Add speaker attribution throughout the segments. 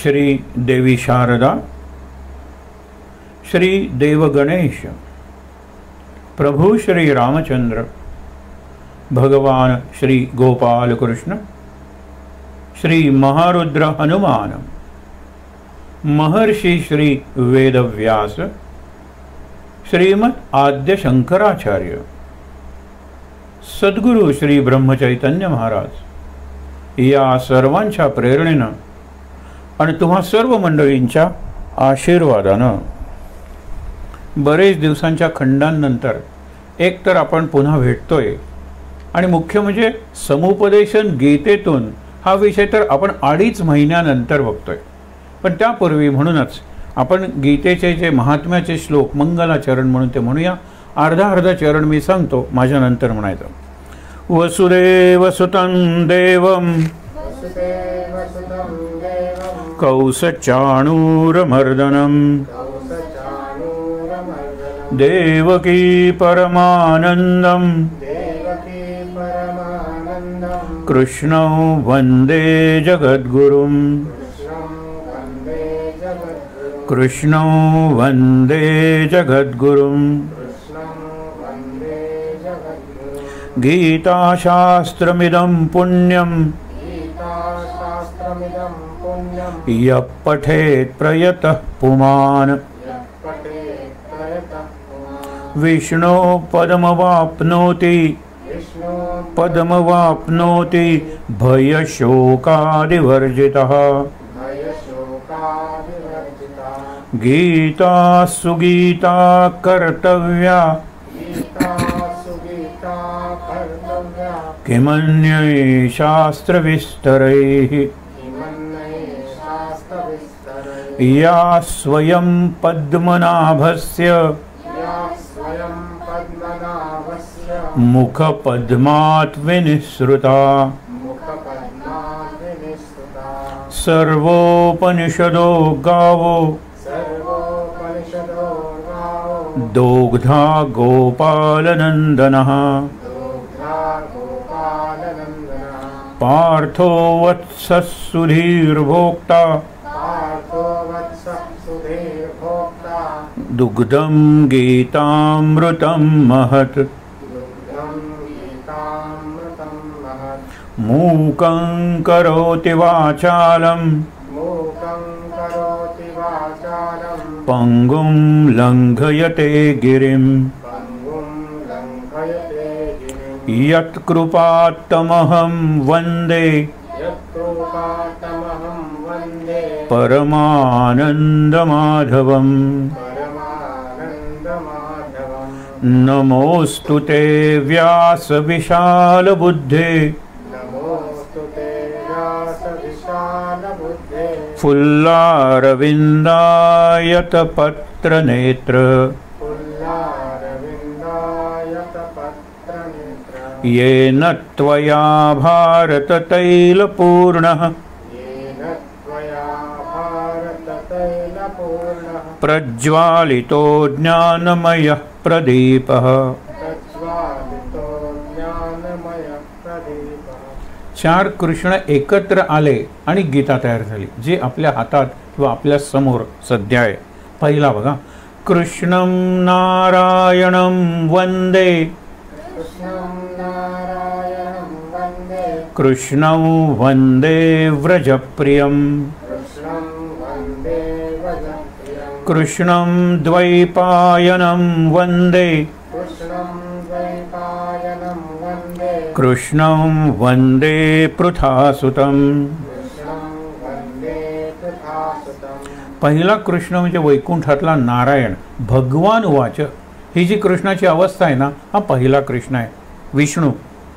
Speaker 1: श्री देवी शारदा, श्री देव गणेश, प्रभु श्री रामचंद्र, भगवान श्री गोपाल कृष्ण, श्री महारुद्र हनुमान, महर्षि श्री वेदव्यास, श्रीमद आद्य शंकराचार्य, सद्गुरु श्री ब्रह्मचैतन्य महाराज या सर्वांच्या प्रेरणेनं आणि तुम्हा सर्व मंडळींच्या आशीर्वादानं बरेच दिवसांच्या खंडांनंतर एक तर आपण पुन्हा भेटतोय आणि मुख्य म्हणजे समुपदेशन गीतेतून हा विषय तर आपण 2.5 महिन्यानंतर बघतोय। पण त्यापूर्वी म्हणूनच आपण गीतेचे जे महात्म्याचे श्लोक मंगलाचरण म्हणून ते म्हणूया। अर्धा चरण मी सांगतो, माझ्या नंतर म्हणायचं। वसुदेव सुतं देवं कौसचाणूरमर्दनं देवकी परमानन्दं कृष्णं वन्दे जगद्गुरुं, कृष्णं वन्दे जगद्गुरुं। गीताशास्त्रमिदं पुण्यं यः पठेत् प्रयतः पुमान्, विष्णो पदमवाप्नोति भयशोकादिवर्जितः। गीता सुगीता कर्तव्या किमन्यै शास्त्रविस्तरैः, या स्वयं पद्मनाभस्य मुखपद्मात् विनिसृता। सर्वोपनिषदो गावो दोग्धा गोपालनन्दनः, पार्थो वत्सः सुधीर्भोक्ता दुग्धं गीतामृतं महत्। मूकं करोति वाचालं पंगुं लंघयते गिरिं, यत्कृपात्तमहं वन्दे परमानन्दमाधवम्। नमोऽस्तु ते व्यास विशालबुद्धे, फुल्लारविन्दायतपत्रनेत्र, येन त्वया भारततैलपूर्णः प्रज्वालितो ज्ञानमयः प्रदीपः। चार कृष्ण एकत्र आले आणि गीता तयार झाली, जी आपल्या हातात किंवा आपल्या समोर सध्या आहे। पहिला बघा, कृष्णं नारायणं वंदे, कृष्णं वंदे व्रजप्रियं, कृष्णं द्वैपायनं वंदे, कृष्णं वंदे पृथासुतं। पहिला कृष्ण म्हणजे वैकुंठातला नारायण, भगवान वाच। ही जी कृष्णाची अवस्था आहे ना, हा पहिला कृष्ण आहे।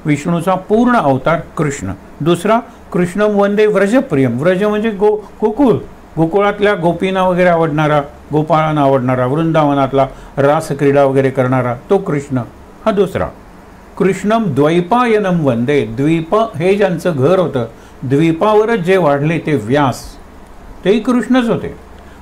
Speaker 1: विष्णूचा पूर्ण अवतार कृष्ण। दुसरा, कृष्णं वंदे व्रजप्रियम, व्रज म्हणजे गोकुळ, गोकुळातल्या गोपींना वगैरे आवडणारा, गोपाळांना आवडणारा, वृंदावनातला रासक्रीडा वगैरे करणारा तो कृष्ण, हा दुसरा। कृष्णम द्वैपायनम वंदे, द्वीप हे ज्यांचं घर होतं, द्वीपावरच जे वाढले ते व्यास, तेही कृष्णच होते।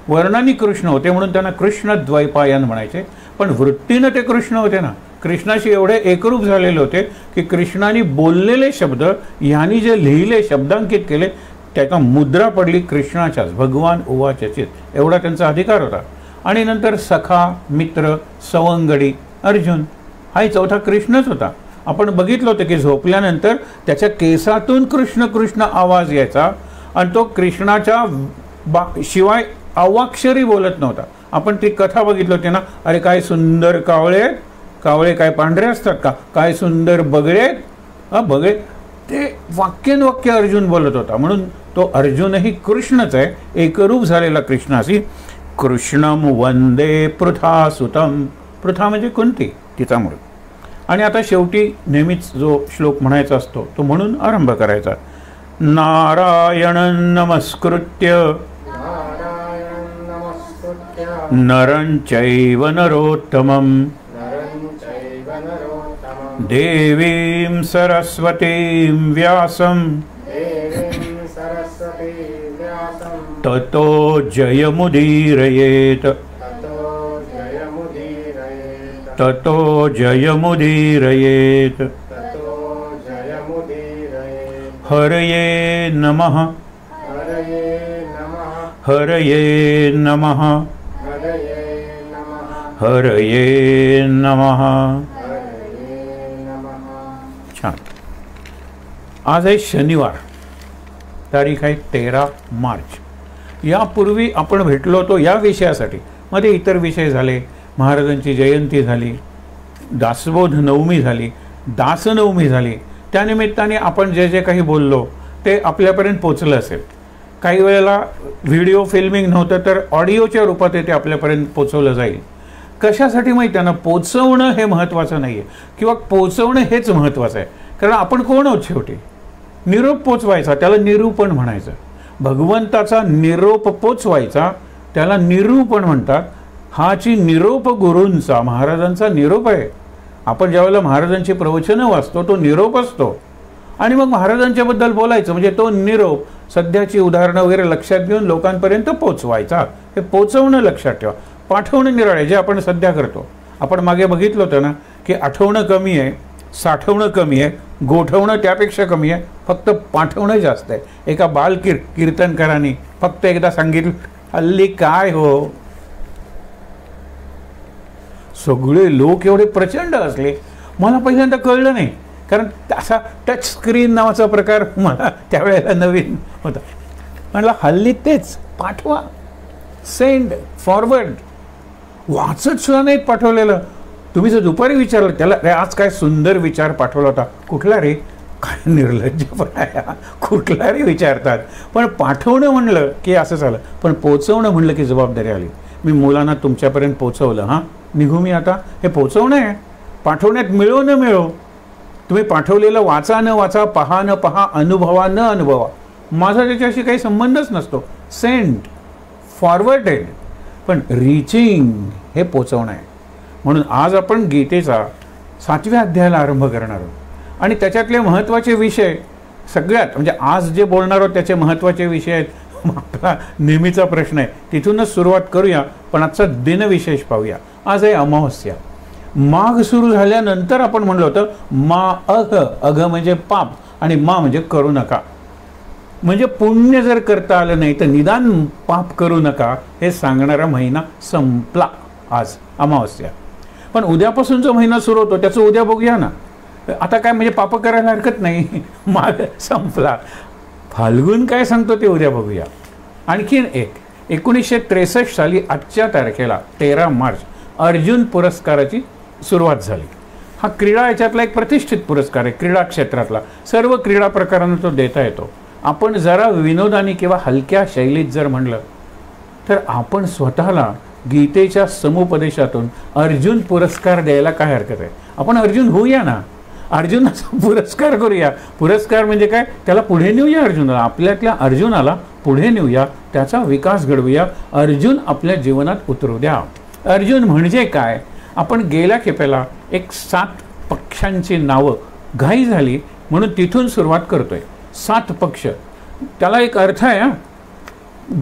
Speaker 1: वर्णानी कृष्ण होते म्हणून त्यांना कृष्ण द्वैपायन म्हणायचे, पण वृत्तीनं ते कृष्ण होते ना, कृष्णाशी एवढे एकरूप झालेले होते की कृष्णाने बोललेले शब्द ह्यांनी जे लिहिले, शब्दांकित केले, त्याचा मुद्रा पडली कृष्णाच्याच, भगवान उवाचचित एवढा त्यांचा अधिकार होता. आणि नंतर सखा, मित्र, सवंगडी, अर्जुन हाही चौथा कृष्णच होता. आपण बघितलं होतं की झोपल्यानंतर त्याच्या केसातून कृष्ण कृष्ण आवाज यायचा आणि तो कृष्णाच्या शिवाय अवाक्षरी बोलत नव्हता. आपण ती कथा बघितली होती ना, अरे काय सुंदर कावळे, कावळे काय पांढरे असतात का, काय सुंदर बगळे, बगळे, ते वाक्यानुवाक्य अर्जुन बोलत होता. म्हणून तो अर्जुनही कृष्णच आहे, एकरूप झालेला कृष्णाशी. कृष्णम वंदे पृथासुतम, पृथा म्हणजे कुंती, तिचा मूळ. आणि आता शेवटी नेहमीच जो श्लोक म्हणायचा असतो तो म्हणून आरंभ करायचा. नारायण नमस्कृत्य नरं चैव नरोत्तमं देवीं सरस्वतीं व्यासं ततो जयमुदीरयेत, ततो जयमुदीरयेत. हरये नमः, हरये नमः, हरये नमः. छान. आज आहे शनिवार, तारीख आहे 13 मार्च. यापूर्वी आपण भेटलो होतो या विषयासाठी. मध्ये इतर विषय झाले, महाराजांची जयंती झाली, दासबोध नवमी झाली, दासनवमी झाली. त्यानिमित्ताने आपण जे जे काही बोललो ते आपल्यापर्यंत पोचलं असेल. काही वेळेला व्हिडिओ फिल्मिंग नव्हतं तर ऑडिओच्या रूपात ते आपल्यापर्यंत पोचवलं जाईल. कशासाठी माहिती आहे ना, पोचवणं हे महत्त्वाचं नाही आहे किंवा पोचवणं हेच महत्त्वाचं आहे. कारण आपण कोण आहोत शेवटी, निरोप पोचवायचा त्याला निरूपण म्हणायचं. भगवंताचा निरोप पोचवायचा त्याला निरूपण म्हणतात. हाची निरोप गुरूंचा, महाराजांचा निरोप आहे. आपण ज्यावेळेला महाराजांची प्रवचनं वाचतो तो निरोप असतो आणि मग महाराजांच्याबद्दल बोलायचं म्हणजे तो निरोप, सध्याची उदाहरणं वगैरे लक्षात घेऊन लोकांपर्यंत पोचवायचा. हे पोचवणं लक्षात ठेवा. पाठवणं निराळे जे आपण सध्या करतो. आपण मागे बघितलं होतं ना की आठवणं कमी आहे, साठवणं कमी आहे, गोठवणं त्यापेक्षा कमी आहे, फक्त पाठवणं जास्त आहे. एका कीर्तनकारांनी फक्त एकदा सांगितलं, हल्ली काय हो सगळे लोक एवढे प्रचंड असले. मला पहिल्यांदा कळलं नाही, कारण असा टच स्क्रीन नावाचा प्रकार मला त्यावेळेला नवीन होता. म्हटलं हल्ली तेच पाठवा, सेंड, फॉरवर्ड. वाचत सुद्धा नाहीत पाठवलेलं. तुम्ही जर दुपारी विचारलं त्याला, रे आज काय सुंदर विचार पाठवला होता, कुठला रे, काय निर्लज्जपणा, कुठला रे विचारतात. पण पाठवणं म्हणलं की असं झालं, पण पोचवणं म्हणलं की जबाबदारी आली. मी मुलांना तुमच्यापर्यंत पोचवलं, हां निघू मी आता, हे पोचवणं आहे. पाठवण्यात मिळो न मिळो, तुम्ही पाठवलेलं वाचा न वाचा, पहा न पहा, अनुभवा न अनुभवा, माझा त्याच्याशी काही संबंधच नसतो. सेंड, फॉरवर्डेड, पण रीचिंग हे पोचवणं आहे. म्हणून आज आपण गीतेचा 7व्या अध्यायाला आरंभ करणार आहोत आणि त्याच्यातले महत्त्वाचे विषय सगळ्यात, म्हणजे आज जे बोलणार आहोत त्याचे महत्त्वाचे विषय आहेत. आपला नेहमीचा प्रश्न आहे, तिथूनच सुरुवात करूया. पण आजचा दिनविशेष पाहूया. आज आहे अमावस्या. माघ सुरू झाल्यानंतर आपण म्हणलं होतं मा अघ म्हणजे पाप आणि मा म्हणजे करू नका. म्हणजे पुण्य जर करता आलं नाही तर निदान पाप करू नका हे सांगणारा महिना संपला. आज अमावस्या. पण उद्यापासून जो महिना सुरू होतो त्याचं उद्या बघूया ना. आता काय म्हणजे पाप करायला हरकत नाही, माघ संपला. फाल्गुन काय सांगतो ते उद्या बघूया. आणखीन एक 1963 साली आजच्या तारखेला 13 मार्च अर्जुन पुरस्काराची सुरुवात झाली. हा क्रीडा याच्यातला एक प्रतिष्ठित पुरस्कार आहे. क्रीडा क्षेत्रातला सर्व क्रीडा प्रकारांना तो देता येतो. आपण जरा विनोदाने किंवा हलक्या शैलीत जर म्हणलं तर आपण स्वतःला गीतेच्या समुपदेशातून अर्जुन पुरस्कार द्यायला काय हरकत आहे. आपण अर्जुन होऊया ना, अर्जुनाचा पुरस्कार करूया. पुरस्कार म्हणजे काय, त्याला पुढे नेऊया. अर्जुनाला, आपल्यातल्या अर्जुनाला पुढे नेऊया, त्याचा विकास घडवूया. अर्जुन आपल्या जीवनात उतरू द्या. अर्जुन म्हणजे काय, आपण गेल्या खेपेला एक 7 पक्षांची नावं घाई झाली म्हणून तिथून सुरुवात करतोय. 7 पक्ष, त्याला एक अर्थ आहे.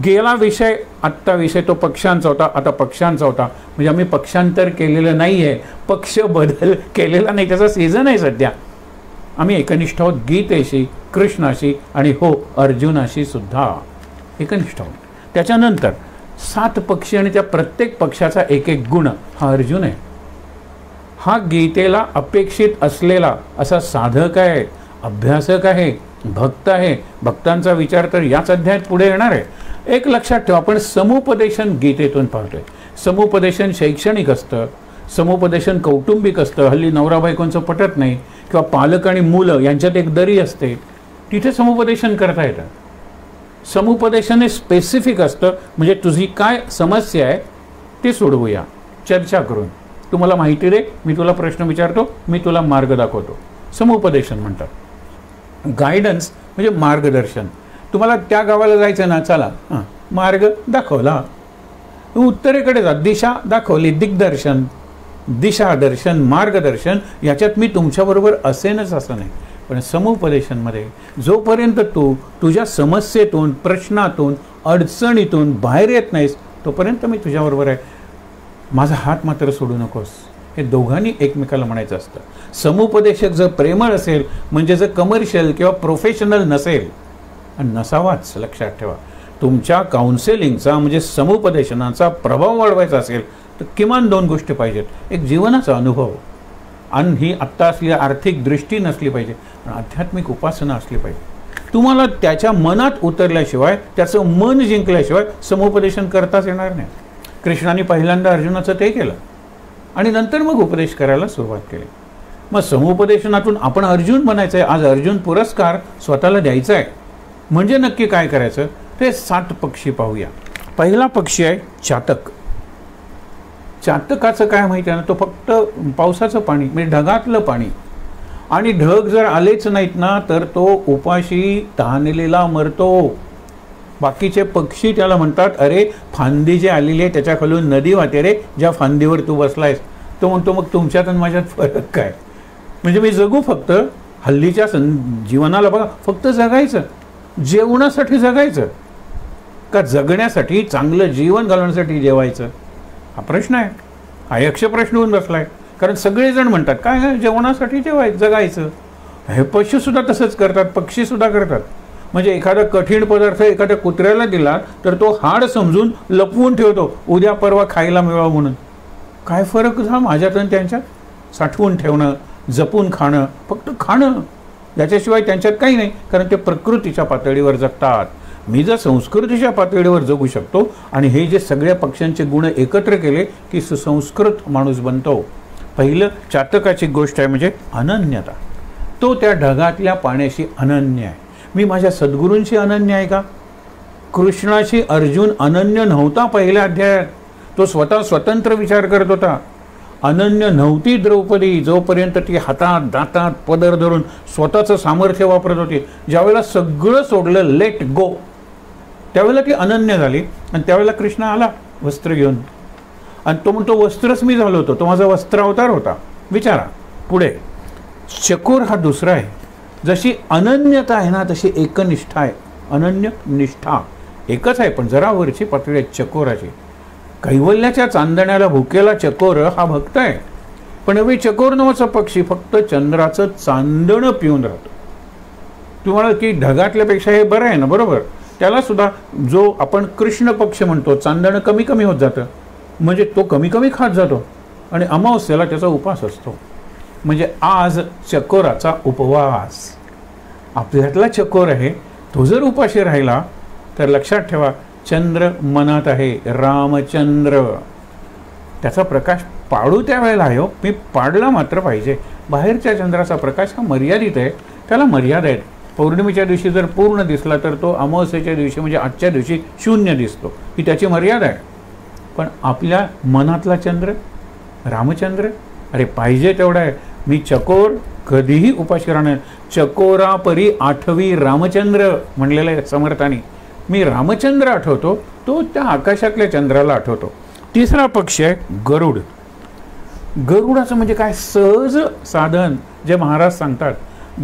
Speaker 1: गेला विषय, आत्ता विषय तो पक्षांचा होता, आता पक्षांचा होता. म्हणजे आम्ही पक्षांतर केलेलं नाही आहे, पक्ष बदल केलेला नाही, त्याचा सीझन आहे सध्या. आम्ही एकनिष्ठ आहोत गीतेशी, कृष्णाशी आणि हो अर्जुनाशी सुद्धा एकनिष्ठ आहोत. त्याच्यानंतर 7 पक्षी आणि त्या प्रत्येक पक्षाचा एक एक गुण हा अर्जुन आहे. हा गीतेला अपेक्षित असलेला असा साधक आहे, अभ्यासक आहे, भक्त आहे. भक्तांचा विचार तर याच अध्यायात पुढे येणार आहे. एक लक्षात ठेवा, आपण समुपदेशन गीतेतून पाहतोय. समुपदेशन शैक्षणिक असतं, समुपदेशन कौटुंबिक असतं. हल्ली नवरा बायकोंचं पटत नाही किंवा पालक आणि मुलं यांच्यात एक दरी असते, तिथे समुपदेशन करता येतं. समुपदेशन हे स्पेसिफिक असतं, म्हणजे तुझी काय समस्या आहे ते सोडवूया चर्चा करून. तुम्हाला माहिती दे, मी तुला प्रश्न विचारतो, मी तुला मार्ग दाखवतो. समुपदेशन म्हणतात. गायडन्स म्हणजे मार्गदर्शन. तुम्हाला त्या गावाला जायचं ना, चला हां मार्ग दाखवला, उत्तरेकडे जा, दिशा दाखवली, दिग्दर्शन, दिशादर्शन, मार्गदर्शन. याच्यात मी तुमच्याबरोबर असेनच असं नाही. पण समुपदेशनमध्ये जोपर्यंत तू तुझ्या समस्येतून, प्रश्नातून, अडचणीतून बाहेर येत नाहीस तोपर्यंत मी तुझ्याबरोबर आहे. माझा हात मात्र सोडू नकोस, हे दोघांनी एकमेकाला म्हणायचं असतं. समुपदेशक जर प्रेमळ असेल, म्हणजे जर कमर्शियल किंवा प्रोफेशनल नसेल, आणि नसावाच लक्षात ठेवा. तुमच्या काउन्सेलिंगचा म्हणजे समुपदेशनाचा प्रभाव वाढवायचा असेल तर किमान 2 गोष्टी पाहिजेत. एक जीवनाचा अनुभव, आणि ही आत्ता असलेली आर्थिक दृष्टी नसली पाहिजे, आणि आध्यात्मिक उपासना असली पाहिजे. तुम्हाला त्याच्या मनात उतरल्याशिवाय, त्याचं मन जिंकल्याशिवाय समुपदेशन करताच येणार नाही. कृष्णाने पहिल्यांदा अर्जुनाचं ते केलं आणि नंतर मग उपदेश करायला सुरुवात केली. मग समुपदेशनातून आपण अर्जुन बनायचं आहे. आज अर्जुन पुरस्कार स्वतःला द्यायचा आहे. म्हणजे नक्की काय करायचं ते 7 पक्षी पाहूया. पहिला पक्षी आहे चातक. चातकाचं काय माहिती आहे ना, तो फक्त पावसाचं पाणी म्हणजे ढगातलं पाणी, आणि ढग जर आलेच नाहीत ना तर तो उपाशी तहानलेला मरतो. बाकीचे पक्षी त्याला म्हणतात, अरे फांदी जी आलेली आहे त्याच्या खालून नदी वाहते रे, ज्या फांदीवर तू बसलायस. तो म्हणतो मग तुमच्यात आणि माझ्यात फरक काय? म्हणजे मी जगू फक्त, हल्लीच्या जीवनाला बघा, फक्त जगायचं, जेवणासाठी जगायचं का जगण्यासाठी, चांगलं जीवन घालवण्यासाठी जेवायचं? हा प्रश्न आहे. हा यक्ष प्रश्न होऊन बसलाय. कारण सगळेजण म्हणतात काय जेवणासाठी जगायचं. हे पशुसुद्धा तसंच करतात, पक्षीसुद्धा करतात. म्हणजे एखादा कठीण पदार्थ एखाद्या कुत्र्याला दिला तर तो हाड समजून लपवून ठेवतो, उद्या परवा खायला मिळावं म्हणून. काय फरक झाला माझ्यात आणि त्यांच्यात? साठवून ठेवणं, जपून खाणं, फक्त खाणं, याच्याशिवाय त्यांच्यात काही नाही. कारण ते प्रकृतीच्या पातळीवर जगतात. मी जर संस्कृतीच्या पातळीवर जगू शकतो आणि हे जे सगळ्या पक्ष्यांचे गुण एकत्र केले की सुसंस्कृत माणूस बनतो. पहिलं चातकाची गोष्ट आहे म्हणजे अनन्यता. तो त्या ढगातल्या पाण्याशी अनन्य आहे. मी माझ्या सद्गुरूंशी अनन्य आहे का? कृष्णाशी अर्जुन अनन्य नव्हता पहिल्या अध्यायात. तो स्वतः स्वतंत्र विचार करत होता. अनन्य नव्हती द्रौपदी जोपर्यंत ती हातात दातात पदर धरून स्वतःचं सामर्थ्य वापरत होती. ज्यावेळेला सगळं सोडलं, लेट गो, त्यावेळेला ती अनन्य झाली. आणि त्यावेळेला कृष्ण आला वस्त्र घेऊन, आणि तो म्हणतो वस्त्रच मी झालो होतो, तो माझा वस्त्र अवतार होता. विचारा पुढे. चकोर हा दुसरा आहे. जशी अनन्यता आहे ना तशी एकनिष्ठा आहे. अनन्य निष्ठा एकच आहे, पण जरा वरची पातळी आहे चकोराची. कैवल्याच्या चांदण्याला भुकेला चकोर हा भक्त आहे. पण अवे चकोर नावाचा पक्षी फक्त चंद्राचं चांदणं पिऊन राहतो. तुम्हाला की ढगातल्यापेक्षा हे बरं आहे ना, बरोबर. त्याला सुद्धा जो आपण कृष्ण पक्ष म्हणतो, चांदणं कमी कमी होत जातं, म्हणजे तो कमी कमी खात जातो आणि अमावस्येला त्याचा उपवास असतो. म्हणजे आज चकोराचा उपवास. आपल्यातला चकोर आहे, तो जर उपाशी राहिला तर लक्षात ठेवा चंद्र मनात आहे, रामचंद्र. त्याचा प्रकाश पाडू त्यावेळेला आहे हो, मी पाडला मात्र पाहिजे. बाहेरच्या चंद्राचा प्रकाश हा मर्यादित आहे, त्याला मर्यादा आहेत. पौर्णिमेच्या दिवशी जर पूर्ण दिसला तर तो अमावस्येच्या दिवशी म्हणजे आजच्या दिवशी शून्य दिसतो, ही त्याची मर्यादा आहे. पण आपल्या मनातला चंद्र रामचंद्र, अरे पाहिजे तेवढा आहे. मी चकोर कधीही उपाशी राहणार. चकोरा परी आठवी रामचंद्र म्हणलेलं आहे समर्थानी. मी रामचंद्र आठवतो, तो त्या आकाशातल्या चंद्राला आठवतो. तिसरा पक्षी आहे गरुड. गरुडाचं म्हणजे काय, सहज साधन जे महाराज सांगतात.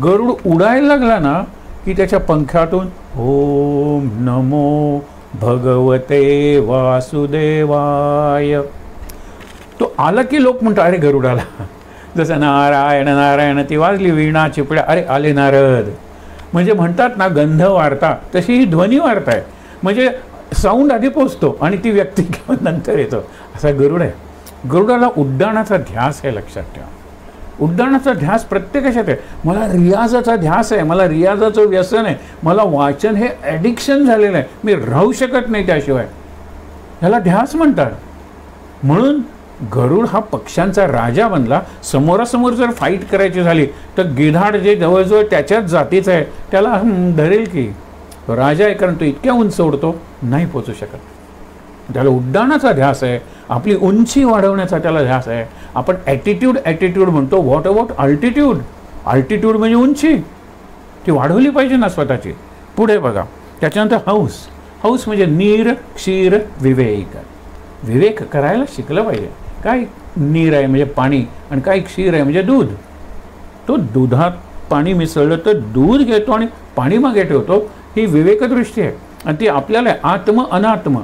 Speaker 1: गरुड उडायला लागला ना की त्याच्या पंख्यातून ओम नमो भगवते वासुदेवाय, तो आला की लोक म्हणतात अरे गरुडाला. जसं नारायण नारायण ती वाजली वीणा चिपळ्या, अरे आले नारद. म्हणजे म्हणतात ना गंध वार्ता, तशी ही ध्वनी वार्ता आहे. म्हणजे साऊंड आधी पोचतो आणि ती व्यक्ती नंतर येतो. असा गरुड आहे. गरुडाला उड्डाणाचा ध्यास आहे, लक्षात ठेवा. उड्डाणाचा ध्यास प्रत्येकाच्यात आहे. मला रियाजाचा ध्यास आहे, मला रियाजाचं व्यसन आहे, मला वाचन हे ॲडिक्शन झालेलं आहे, मी राहू शकत नाही त्याशिवाय. ह्याला ध्यास म्हणतात. म्हणून गरुड हा पक्ष्यांचा राजा बनला. समोरासमोर जर फाईट करायची झाली तर गिधाड जे जवळजवळ त्याच्याच जातीचं आहे त्याला धरेल की. तो राजा आहे कारण तो इतक्या उंच उडतो, नाही पोचू शकत. त्याला उड्डाणाचा ध्यास आहे, आपली उंची वाढवण्याचा त्याला ध्यास आहे. आपण ॲटिट्यूड म्हणतो. What about altitude? अल्टिट्यूड म्हणजे उंची, ती वाढवली पाहिजे ना स्वतःची. पुढे बघा, त्याच्यानंतर हौस म्हणजे नीर क्षीर विवेक. विवेक करायला शिकलं पाहिजे. काय नीर आहे म्हणजे पाणी, आणि काय क्षीर आहे म्हणजे दूध. तो दुधात पाणी मिसळलं तर दूध घेतो आणि पाणी मागे ठेवतो, ही विवेकदृष्टी आहे. आणि ती आपल्याला आत्म अनात्म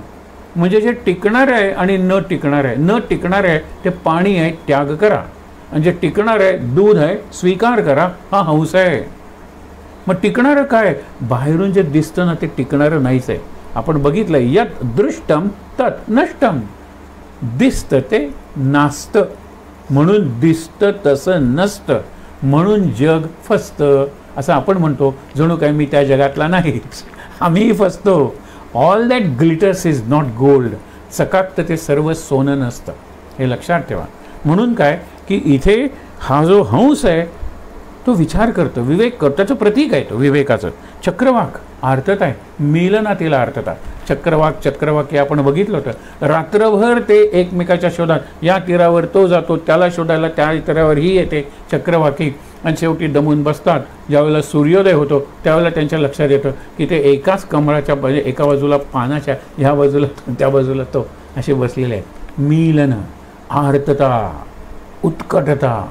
Speaker 1: म्हणजे जे टिकणार आहे आणि न टिकणार आहे. न टिकणार आहे ते पाणी आहे, त्याग करा. आणि जे टिकणार आहे दूध आहे, स्वीकार करा. हा हौस आहे. मग टिकणारं काय? बाहेरून जे दिसतं ना ते टिकणारं नाहीच आहे. आपण बघितलं, यत दृष्टम तत् नष्टम. दिसतं ते नासतं, म्हणून दिसतं तसं नसतं, म्हणून जग फसतं असं आपण म्हणतो. जणू काय मी त्या जगातला नाहीच, आम्हीही फसतो. All that glitters is not gold. चकाकतं ते सर्व सोनं नसतं, हे लक्षात ठेवा. म्हणून काय की इथे हा जो हंस आहे तो विचार करतो, विवेक करतो. त्याचं प्रतीक आहे तो विवेकाचं. चक्रवाक आर्तता आहे, मिलनातीला आर्तता. चक्रवाक हे आपण बघितलं होतं. रात्रभर ते एकमेकाच्या शोधात, या तीरावर तो जातो, त्याला शोधायला त्या तीरावर ही येते चक्रवाकी. आणि शेवटी दमून बसतात. ज्यावेळेला सूर्योदय होतो त्यावेळेला त्यांच्या लक्षात येतं की ते एकाच कमळाच्या म्हणजे एका बाजूला पानाच्या, ह्या बाजूला त्या बाजूला तो, असे बसलेले आहेत. मिलन, आर्तता, उत्कटता.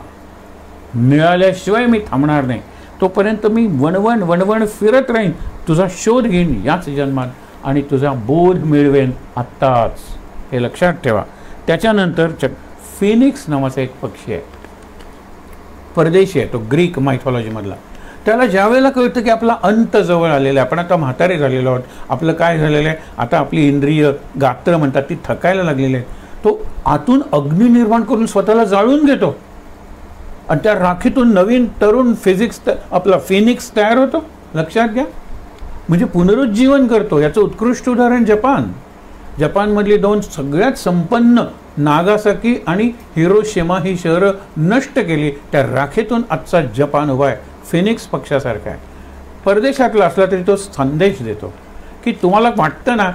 Speaker 1: मिळाल्याशिवाय मी थांबणार नाही, तोपर्यंत मी वणवण फिरत राहीन, तुझा शोध घेईन याच जन्मात आणि तुझा बोध मिळवेन आत्ताच. हे लक्षात ठेवा. त्याच्यानंतर फिनिक्स नावाचा एक पक्षी आहे, परदेशी आहे तो, ग्रीक मायथॉलॉजीमधला. त्याला ज्या वेळेला कळतं की आपला अंत जवळ आलेला आहे, आपण आता म्हातारे झालेलो आहोत, आपलं काय झालेलं आहे, आता आपली इंद्रिय गात्र म्हणतात ती थकायला लागलेली आहे, तो आतून अग्नी निर्माण करून स्वतःला जाळून घेतो आणि त्या राखीतून नवीन तरुण आपला फिनिक्स तयार होतो. लक्षात घ्या. म्हणजे पुनरुज्जीवन करतो. याचं उत्कृष्ट उदाहरण जपानमधली 2 सगळ्यात संपन्न नागासाकी आणि हिरोशिमा ही शहरं नष्ट केली. त्या राखेतून आजचा जपान उभा आहे. फिनिक्स पक्षासारखा आहे. परदेशातला असला तरी तो संदेश देतो की तुम्हाला वाटतं ना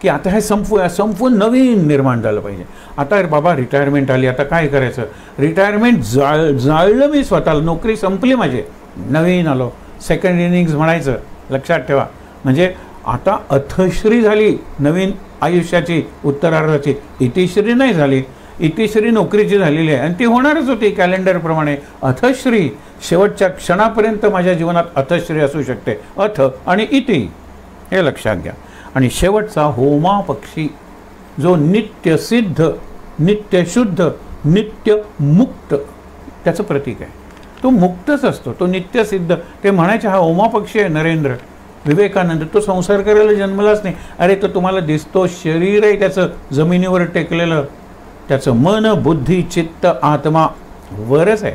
Speaker 1: की आता हे संपून नवीन निर्माण झालं पाहिजे. आता बाबा रिटायरमेंट आली, आता काय करायचं, रिटायरमेंट जाळलं मी स्वतःला, नोकरी संपली माझी, नवीन आलो, सेकंड इनिंग्स म्हणायचं. लक्षात ठेवा. म्हणजे आता अथश्री झाली नवीन आयुष्याची, उत्तरार्धाची. इतिश्री नाही झाली, इतिश्री नोकरीची झालेली आहे आणि ती होणारच होती कॅलेंडरप्रमाणे. अथश्री शेवटच्या क्षणापर्यंत माझ्या जीवनात अथश्री असू शकते. अथ आणि इति, हे लक्षात घ्या. आणि शेवटचा होमा पक्षी, जो नित्यसिद्ध, नित्यशुद्ध, नित्यमुक्त त्याचं प्रतीक आहे. तो मुक्तच असतो, तो नित्यसिद्ध. ते म्हणायचे हा होमा पक्षी आहे नरेंद्र. विवेकानंद, तो संसार करायला जन्मलाच नाही. अरे तो तुम्हाला दिसतो, शरीर आहे त्याचं जमिनीवर टेकलेलं, त्याचं मन बुद्धी चित्त आत्मा वरच आहे.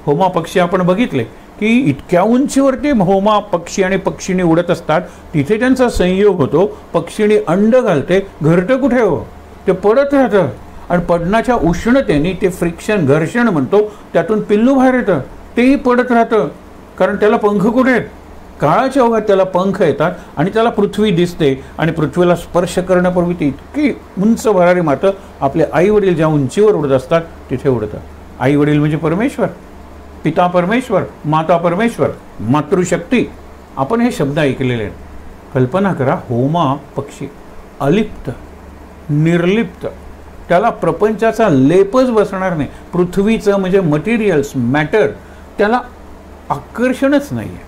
Speaker 1: होमा पक्षी आपण बघितले की इतक्या उंचीवरती होमा पक्षी आणि पक्षिणी उडत असतात. तिथे त्यांचा संयोग होतो. पक्षिणी अंड घालते, घरटं कुठे हो, ते पडत राहतं आणि पडण्याच्या उष्णतेने ते फ्रिक्शन, घर्षण म्हणतो, त्यातून पिल्लू बाहेर येतं, तेही पडत राहतं. कारण त्याला पंख कुठे आहेत, काळाच्या ओघात त्याला पंख येतात आणि त्याला पृथ्वी दिसते आणि पृथ्वीला स्पर्श करण्यापूर्वी ती इतकी उंच भरारी मारतं. आपले आई वडील ज्या उंचीवर उडत असतात तिथे उडतं. आई वडील म्हणजे परमेश्वर, पिता परमेश्वर, माता परमेश्वर, मातृशक्ती. आपण हे शब्द ऐकलेले आहेत. कल्पना करा, होमा पक्षी अलिप्त, निर्लिप्त, त्याला प्रपंचाचा लेपच बसणार नाही. पृथ्वीचं म्हणजे मटेरियल्स, मॅटर, त्याला आकर्षणच नाही आहे.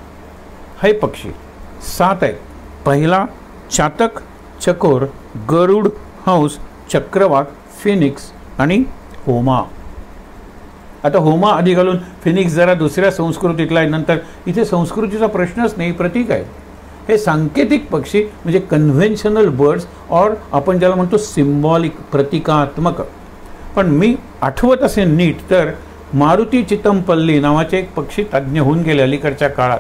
Speaker 1: हे पक्षी 7 आहेत. पहिला चातक, चकोर, गरुड, हंस, चक्रवाक, फिनिक्स आणि होमा. आता होमा आधी घालून फिनिक्स जरा दुसऱ्या संस्कृतीतला आहे, नंतर इथे संस्कृतीचा प्रश्नच नाही, प्रतीक आहे. हे सांकेतिक पक्षी म्हणजे कन्व्हेन्शनल बर्ड्स और आपण ज्याला म्हणतो सिम्बॉलिक, प्रतिकात्मक. पण मी आठवत असेल नीट तर मारुती चितमपल्ली नावाचे एक पक्षी तज्ज्ञ होऊन गेले अलीकडच्या काळात.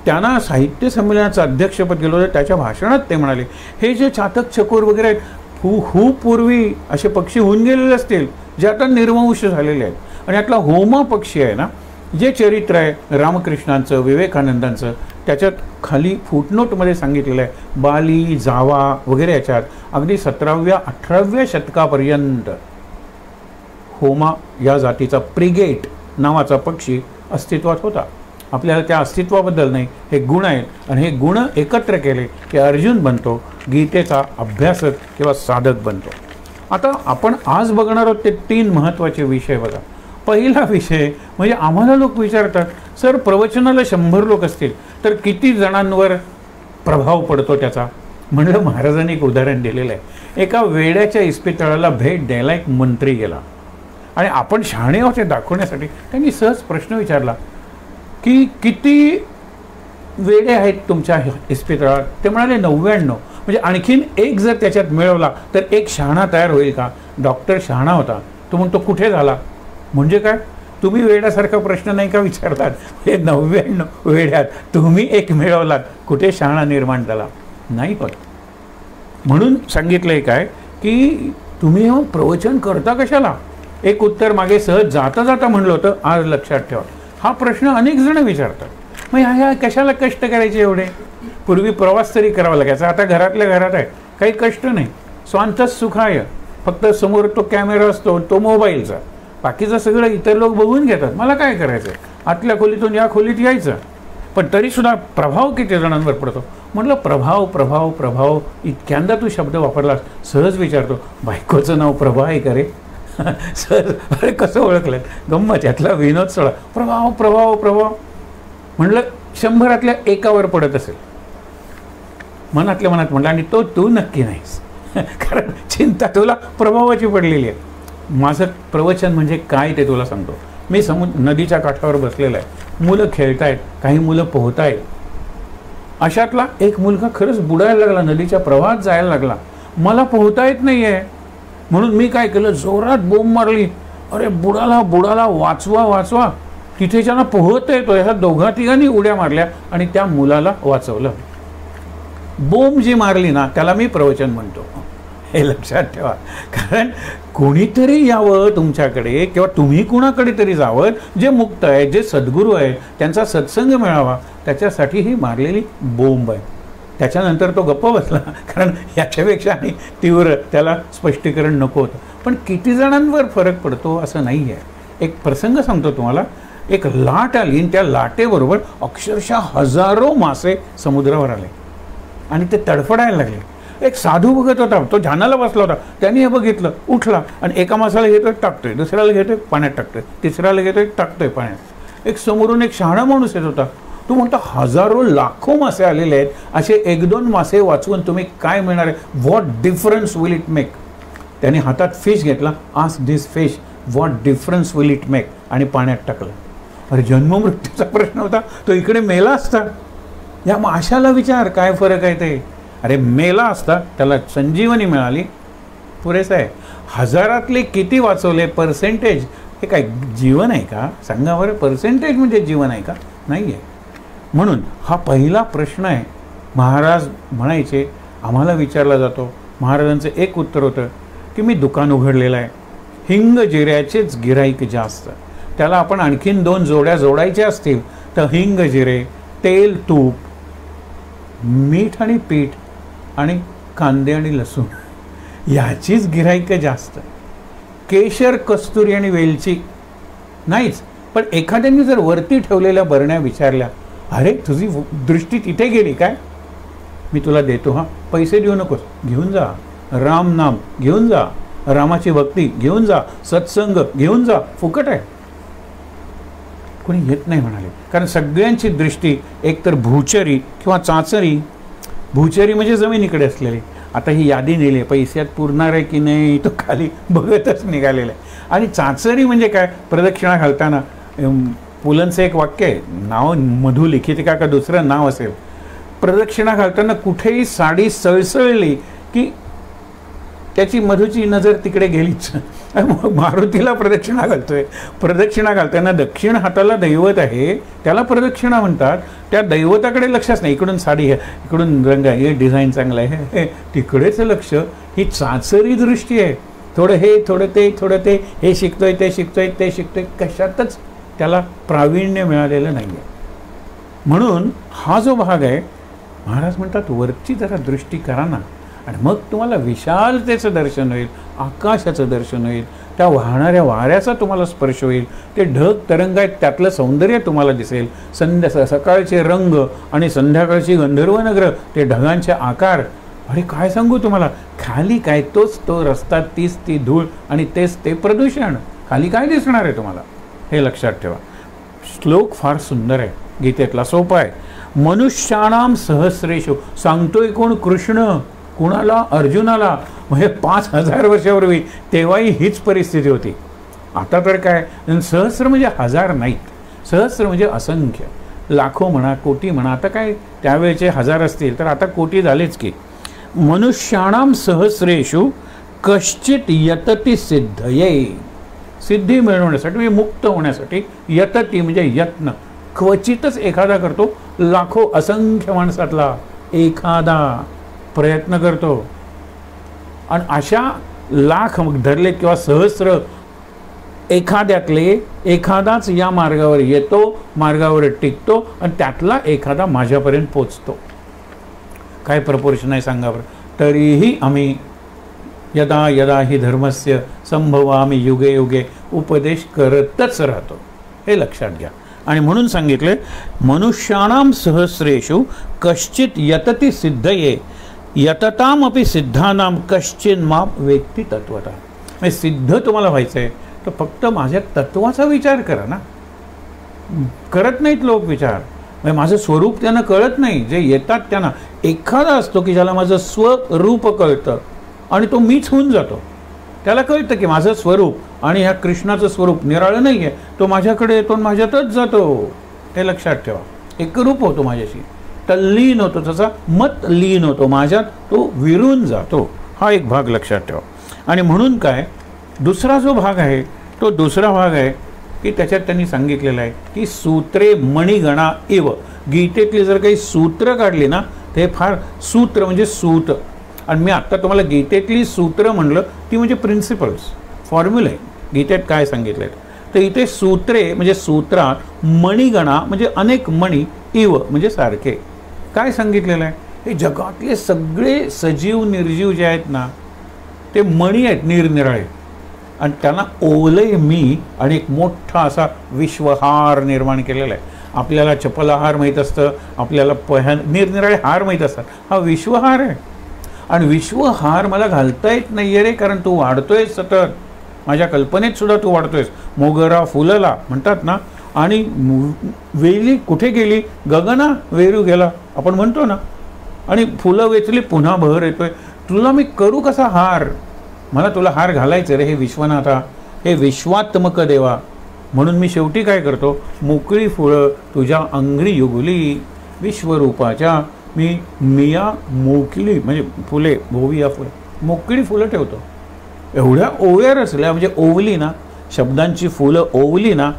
Speaker 1: त्यांना साहित्य संमेलनाचं अध्यक्षपद गेलं होतं. त्याच्या भाषणात ते म्हणाले हे जे चातक चकोर वगैरे आहेत खूप पूर्वी असे पक्षी होऊन गेलेले असतील जे आता निर्वंश झालेले आहेत. आणि यातला होमा पक्षी आहे ना, जे चरित्र आहे रामकृष्णांचं, विवेकानंदांचं, त्याच्यात खाली फुटनोटमध्ये सांगितलेलं आहे बाली, जावा वगैरे याच्यात अगदी 17व्या-18व्या शतकापर्यंत होमा या जातीचा प्रिगेट नावाचा पक्षी अस्तित्वात होता. आपल्याला त्या अस्तित्वाबद्दल नाही, हे गुण आहेत आणि हे गुण एकत्र केले की अर्जुन बनतो, गीतेचा अभ्यासक किंवा साधक बनतो. आता आपण आज बघणार आहोत ते 3 महत्त्वाचे विषय बघा. पहिला विषय म्हणजे आम्हाला लोक विचारतात सर प्रवचनाला 100 लोक असतील तर किती जणांवर प्रभाव पडतो त्याचा. म्हणलं महाराजांनी एक उदाहरण दिलेलं आहे. एका वेड्याच्या इस्पितळाला भेट द्यायला एक मंत्री गेला आणि आपण शहाणे आहोत हे दाखवण्यासाठी त्यांनी सहज प्रश्न विचारला की किती वेडे आहेत तुमच्या इस्पितळात. ते म्हणाले 99. म्हणजे आणखीन एक जर त्याच्यात मिळवला तर एक शहाणा तयार होईल का. डॉक्टर शहाणा होता. तो म्हणतो कुठे झाला. म्हणजे काय, तुम्ही वेड्यासारखा प्रश्न नाही का विचारतात. हे 99 वेड्यात तुम्ही एक मिळवलात, कुठे शहाणा निर्माण झाला नाही. पण म्हणून सांगितलंय काय की तुम्ही प्रवचन करता कशाला. एक उत्तर मागे सहज जाता जाता म्हणलं होतं, आज लक्षात ठेवा. हा प्रश्न अनेक जण विचारतात. मग ह्या कशाला कष्ट करायचे एवढे. पूर्वी प्रवास तरी करावा लागायचा, आता घरातल्या घरात आहे, काही कष्ट नाही. स्वांतच सुखाय. फक्त समोर तो कॅमेरा असतो, तो मोबाईलचा, बाकीचं सगळं इतर लोक बघून घेतात. मला काय करायचं, आतल्या खोलीतून या खोलीत यायचं. पण तरीसुद्धा प्रभाव किती जणांवर पडतो. म्हटलं प्रभाव प्रभाव प्रभाव इतक्यांदा तू शब्द वापरलास. सहज विचारतो बायकोचं नाव प्रभा आहे का रे. सर अरे कसं ओळखलं. गंमत, यातला विनोद सोडा. प्रभाव प्रभाव प्रभाव म्हणलं 100रातल्या एकावर पडत असेल. मनातल्या मनात म्हटलं आणि तो तू नक्की नाहीस. कारण चिंता तुला प्रभावाची पडलेली आहे. माझं प्रवचन म्हणजे काय ते तुला सांगतो. मी नदीच्या काठावर बसलेलं आहे. मुलं खेळत आहेत, काही मुलं पोहत आहेत. अशातला एक मुलगा खरंच बुडायला लागला, नदीच्या प्रवाहात जायला लागला. मला पोहता येत नाही आहे म्हणून मी काय केलं, जोरात बोंब मारली. अरे बुडाला बुडाला, वाचवा वाचवा. तिथे ज्यांना पोहता येतो ह्या 2-3 उड्या मारल्या आणि त्या मुलाला वाचवलं. बोंब जी मारली ना त्याला मी प्रवचन म्हणतो. हे लक्षात ठेवा. कारण कोणीतरी यावं तुमच्याकडे किंवा तुम्ही कुणाकडे तरी जावं जे मुक्त आहे, जे सद्गुरू आहे, त्यांचा सत्संग मिळावा, त्याच्यासाठी ही मारलेली बोंब आहे. त्याच्यानंतर तो गप्प बसला, कारण याच्यापेक्षा आणि तीव्र त्याला स्पष्टीकरण नको होतं. पण किती जणांवर फरक पडतो असं नाही आहे. एक प्रसंग सांगतो तुम्हाला. एक लाट आली आणि त्या लाटेबरोबर अक्षरशः हजारो मासे समुद्रावर आले आणि ते तडफडायला लागले. एक साधू बघत होता, तो ध्यानाला बसला होता. त्यांनी हे बघितलं, उठला आणि एका मासाला घेतोय टाकतोय, दुसऱ्याला घेतोय पाण्यात टाकतोय, तिसऱ्याला घेतोय टाकतोय पाण्यात. एक समोरून एक शहाणा माणूस येत होता. तो म्हणतो हजारो लाखो मासे आलेले आहेत, असे 1-2 मासे वाचवून तुम्ही काय मिळणार आहे. What difference will it make. त्याने हातात फिश घेतला. Ask this fish what difference will it make आणि पाण्यात टाकलं. अरे जन्ममृत्यूचा प्रश्न होता, तो इकडे मेला असता. या माशाला विचार काय फरक आहे ते. अरे मेला असता, त्याला संजीवनी मिळाली, पुरेसं आहे. हजारातले किती वाचवले, पर्सेंटेज हे काय जीवन आहे का सांगा बरं. पर्सेंटेज म्हणजे जीवन आहे का, नाही आहे. म्हणून हा पहिला प्रश्न आहे. महाराज म्हणायचे, आम्हाला विचारला जातो. महाराजांचं एक उत्तर होतं की मी दुकान उघडलेलं आहे, हिंग जिऱ्याचेच गिऱ्हाईक जास्त. त्याला आपण आणखीन 2 जोड्या जोडायच्या असतील तर हिंग जिरे, तेल तूप, मीठ आणि पीठ आणि कांदे आणि लसूण याचीच गिऱ्हाईक जास्त. केशर, कस्तुरी आणि वेलची नाहीच. पण एखाद्याने जर वरती ठेवलेल्या बरण्या विचारल्या, अरे तुझी दृष्टी तिथे गेली काय, मी तुला देतो, हां पैसे देऊ नकोस, घेऊन जा. राम नाम घेऊन जा, रामाची भक्ती घेऊन जा, सत्संग घेऊन जा, फुकट आहे. कोणी येत नाही म्हणाले. कारण सगळ्यांची दृष्टी एकतर भूचरी किंवा चाचरी. भूचरी म्हणजे जमिनीकडे असलेली. आता ही यादी नेली, पैशात पुरणार आहे की नाही तो खाली बघतच निघालेला आहे. आणि चाचरी म्हणजे काय, प्रदक्षिणा घालताना पुलंचं एक वाक्य आहे, नाव मधु लिखितिका का दुसरं नाव असेल, प्रदक्षिणा घालताना कुठेही साडी सळसळली की त्याची मधूची नजर तिकडे गेलीच. मारुतीला प्रदक्षिणा घालतोय, प्रदक्षिणा घालताना दक्षिण हाताला दैवत आहे त्याला प्रदक्षिणा म्हणतात, त्या दैवताकडे लक्षच नाही, इकडून साडी आहे, इकडून रंग आहे, हे डिझाईन चांगलं आहे, हे तिकडेच लक्ष. ही चाचरी दृष्टी आहे. थोडं हे थोडं ते थोडं ते, हे शिकतोय ते शिकतोय ते शिकतोय, कशातच त्याला प्रावीण्य मिळालेलं नाही आहे. म्हणून हा जो भाग आहे, महाराज म्हणतात वरची जरा दृष्टी करा ना, आणि मग तुम्हाला विशालतेचं दर्शन होईल, आकाशाचं दर्शन होईल, त्या वाहणाऱ्या वाऱ्याचा तुम्हाला स्पर्श होईल, ते ढग तरंग आहेत त्यातलं सौंदर्य तुम्हाला दिसेल, सकाळचे रंग आणि संध्याकाळची गंधर्वनगर, ते ढगांचे आकार, अरे काय सांगू तुम्हाला. खाली काय, तोच तो रस्ता, तीच ती धूळ आणि तेच ते प्रदूषण, खाली काय दिसणार आहे तुम्हाला, हे लक्षात ठेवा. श्लोक फार सुंदर आहे, गीतेतला सोपा आहे. मनुष्याणाम सहस्रेषु, सांगतोय कोण, कृष्ण. कुणाला, अर्जुनाला. म्हणजे 5000 वर्षापूर्वी तेव्हाही हीच परिस्थिती होती. आता तर काय, सहस्र म्हणजे हजार नाहीत, सहस्र म्हणजे असंख्य, लाखो म्हणा, कोटी म्हणा. आता काय त्यावेळेचे हजार असतील तर आता कोटी झालेच की. मनुष्याणाम सहस्रेषु कश्चित यतती सिद्धये, सिद्धी मिळवण्यासाठी, मुक्त होण्यासाठी, यतती म्हणजे यत्न, क्वचितच एखादा करतो, लाखो असंख्य माणसातला एखादा प्रयत्न करतो. आणि अशा लाख धरले किंवा सहस्र, एखाद्यातले एखादाच या मार्गावर येतो, मार्गावर टिकतो, आणि त्यातला एखादा माझ्यापर्यंत पोचतो. काय प्रपोर्शन आहे सांगा बरं. तरीही आम्ही यदा यदा ही धर्मस्य संभवामी युगे युगे उपदेश करतच राहतो, हे लक्षात घ्या. आणि म्हणून सांगितले मनुष्याणाम सहस्रेषु कश्चित यतती सिद्धये यततामपि सिद्धानाम कश्चिन माम वेत्ती तत्वता. म्हणजे सिद्ध तुम्हाला व्हायचं आहे तर फक्त माझ्या तत्वाचा विचार करा ना. करत नाहीत लोक विचार, म्हणजे माझं स्वरूप त्यांना कळत नाही. जे येतात त्यांना एखादा असतो की ज्याला माझं स्वरूप कळतं आणि तो मीच होऊन जातो. त्याला कळतं की माझं स्वरूप आणि ह्या कृष्णाचं स्वरूप निराळं नाही आहे, तो माझ्याकडे येतो आणि माझ्यातच जातो. हे लक्षात ठेवा. एकरूप होतो माझ्याशी, तल्लीन होतो, तसा मत लीन होतो माझ्यात, तो विरून जातो. हा एक भाग लक्षात ठेवा. आणि म्हणून काय, दुसरा जो भाग आहे तो दुसरा भाग आहे की त्याच्यात त्यांनी सांगितलेलं आहे की सूत्रे मणिगणा इव. गीतेतली जर काही सूत्र काढली ना, ते फार, सूत्र म्हणजे सूत, आणि मी आत्ता तुम्हाला गीतेतली सूत्र म्हणलं ती म्हणजे प्रिन्सिपल्स, फॉर्म्युले. गीतेत काय सांगितलं आहे तर इथे सूत्रे म्हणजे सूत्रात, मणिगणा म्हणजे अनेक मणी, इव म्हणजे सारखे. काय सांगितलेलं आहे, हे जगातले सगळे सजीव निर्जीव जे आहेत ना ते मणी आहेत, निरनिराळे, आणि त्यांना ओवलंय मी, आणि एक मोठा असा विश्वहार निर्माण केलेला आहे. आपल्याला चपलाहार माहीत असतं, आपल्याला निरनिराळे हार माहीत असतात, हा विश्वहार आहे. आणि विश्वहार मला घालता येत नाही आहे रे, कारण तू वाढतोयस सतत, माझ्या कल्पनेत सुद्धा तू वाढतोयस. मोगरा फुलला म्हणतात ना, आणि वेली कुठे गेली, गगना वेरू गेला आपण म्हणतो ना, आणि फुलं वेचली पुन्हा बहर येतोय. तुला मी करू कसा हार, मला तुला हार घालायचं रे हे विश्वनाथा, हे विश्वात्मक देवा. म्हणून मी शेवटी काय करतो, मोकळी फुलं तुझ्या अंगरी युगली विश्वरूपाच्या, मी मिया मोकळी म्हणजे फुले, भोविया फुले, मोकळी फुलं ठेवतो. एवढ्या ओव्या रचल्या म्हणजे ओवली ना, शब्दांची फुलं ओवली ना,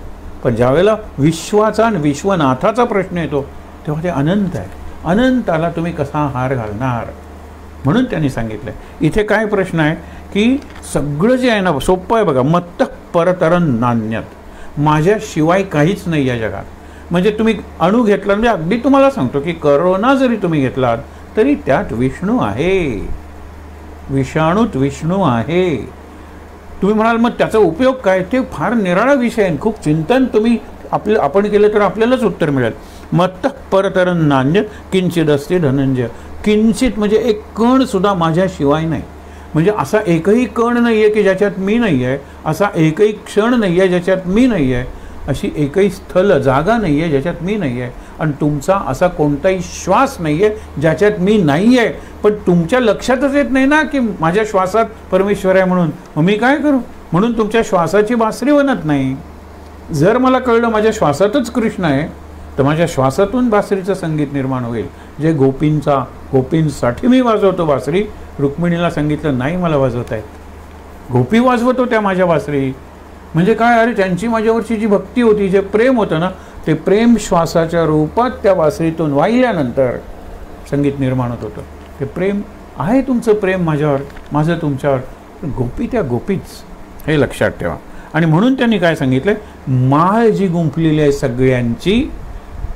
Speaker 1: पण ज्यावेळेला विश्वाचा आणि विश्वनाथाचा प्रश्न येतो तेव्हा ते अनंत आहे. अनंताला तुम्ही कसा हार घालणार. म्हणून त्यांनी सांगितलं इथे काय प्रश्न आहे की सगळं जे आहे ना सोपं आहे बघा. मत्त परतरन नान्यत, माझ्याशिवाय काहीच नाही या जगात. म्हणजे तुम्ही अणू घेतला म्हणजे अगदी तुम्हाला सांगतो की करोना जरी तुम्ही घेतलात तरी त्यात विष्णू आहे, विषाणूत विष्णू आहे. तुम्ही म्हणाल मग त्याचा उपयोग काय, ते फार निराळा विषय आहे, खूप चिंतन तुम्ही आपण केलं तर आपल्यालाच उत्तर मिळेल. मत्त परतरन नान्य किंचिदस्ति धनंजय. किंचित म्हणजे एक कण सुद्धा माझ्याशिवाय नाही. म्हणजे असा एकही कण नाही आहे की ज्याच्यात मी नाही आहे, असा एकही क्षण नाही आहे ज्याच्यात मी नाही आहे, अशी एकही स्थल जागा नाही आहे ज्याच्यात मी नाही आहे, आणि तुमचा असा कोणताही श्वास नाही आहे ज्याच्यात मी नाही आहे. पण तुमच्या लक्षातच येत नाही ना की माझ्या श्वासात परमेश्वर आहे म्हणून. मग मी काय करू, म्हणून तुमच्या श्वासाची बासरी बनत नाही. जर मला कळलं माझ्या श्वासातच कृष्ण आहे, तर माझ्या श्वासातून बासरीचं संगीत निर्माण होईल. जे गोपींसाठी मी वाजवतो बासरी, रुक्मिणीला सांगितलं नाही मला वाजवता येत. गोपी वाजवतो त्या माझ्या बासरी. म्हणजे काय, अरे त्यांची माझ्यावरची जी भक्ती होती, जे प्रेम होतं ना, ते प्रेम श्वासाच्या रूपात त्या बासरीतून वाहिल्यानंतर संगीत निर्माण होत होतं. ते प्रेम आहे, तुमचं प्रेम माझ्यावर, माझं तुमच्यावर. गोपी त्या गोपीच, हे लक्षात ठेवा. आणि म्हणून त्यांनी काय सांगितलं, माळ जी गुंफलेली आहे सगळ्यांची.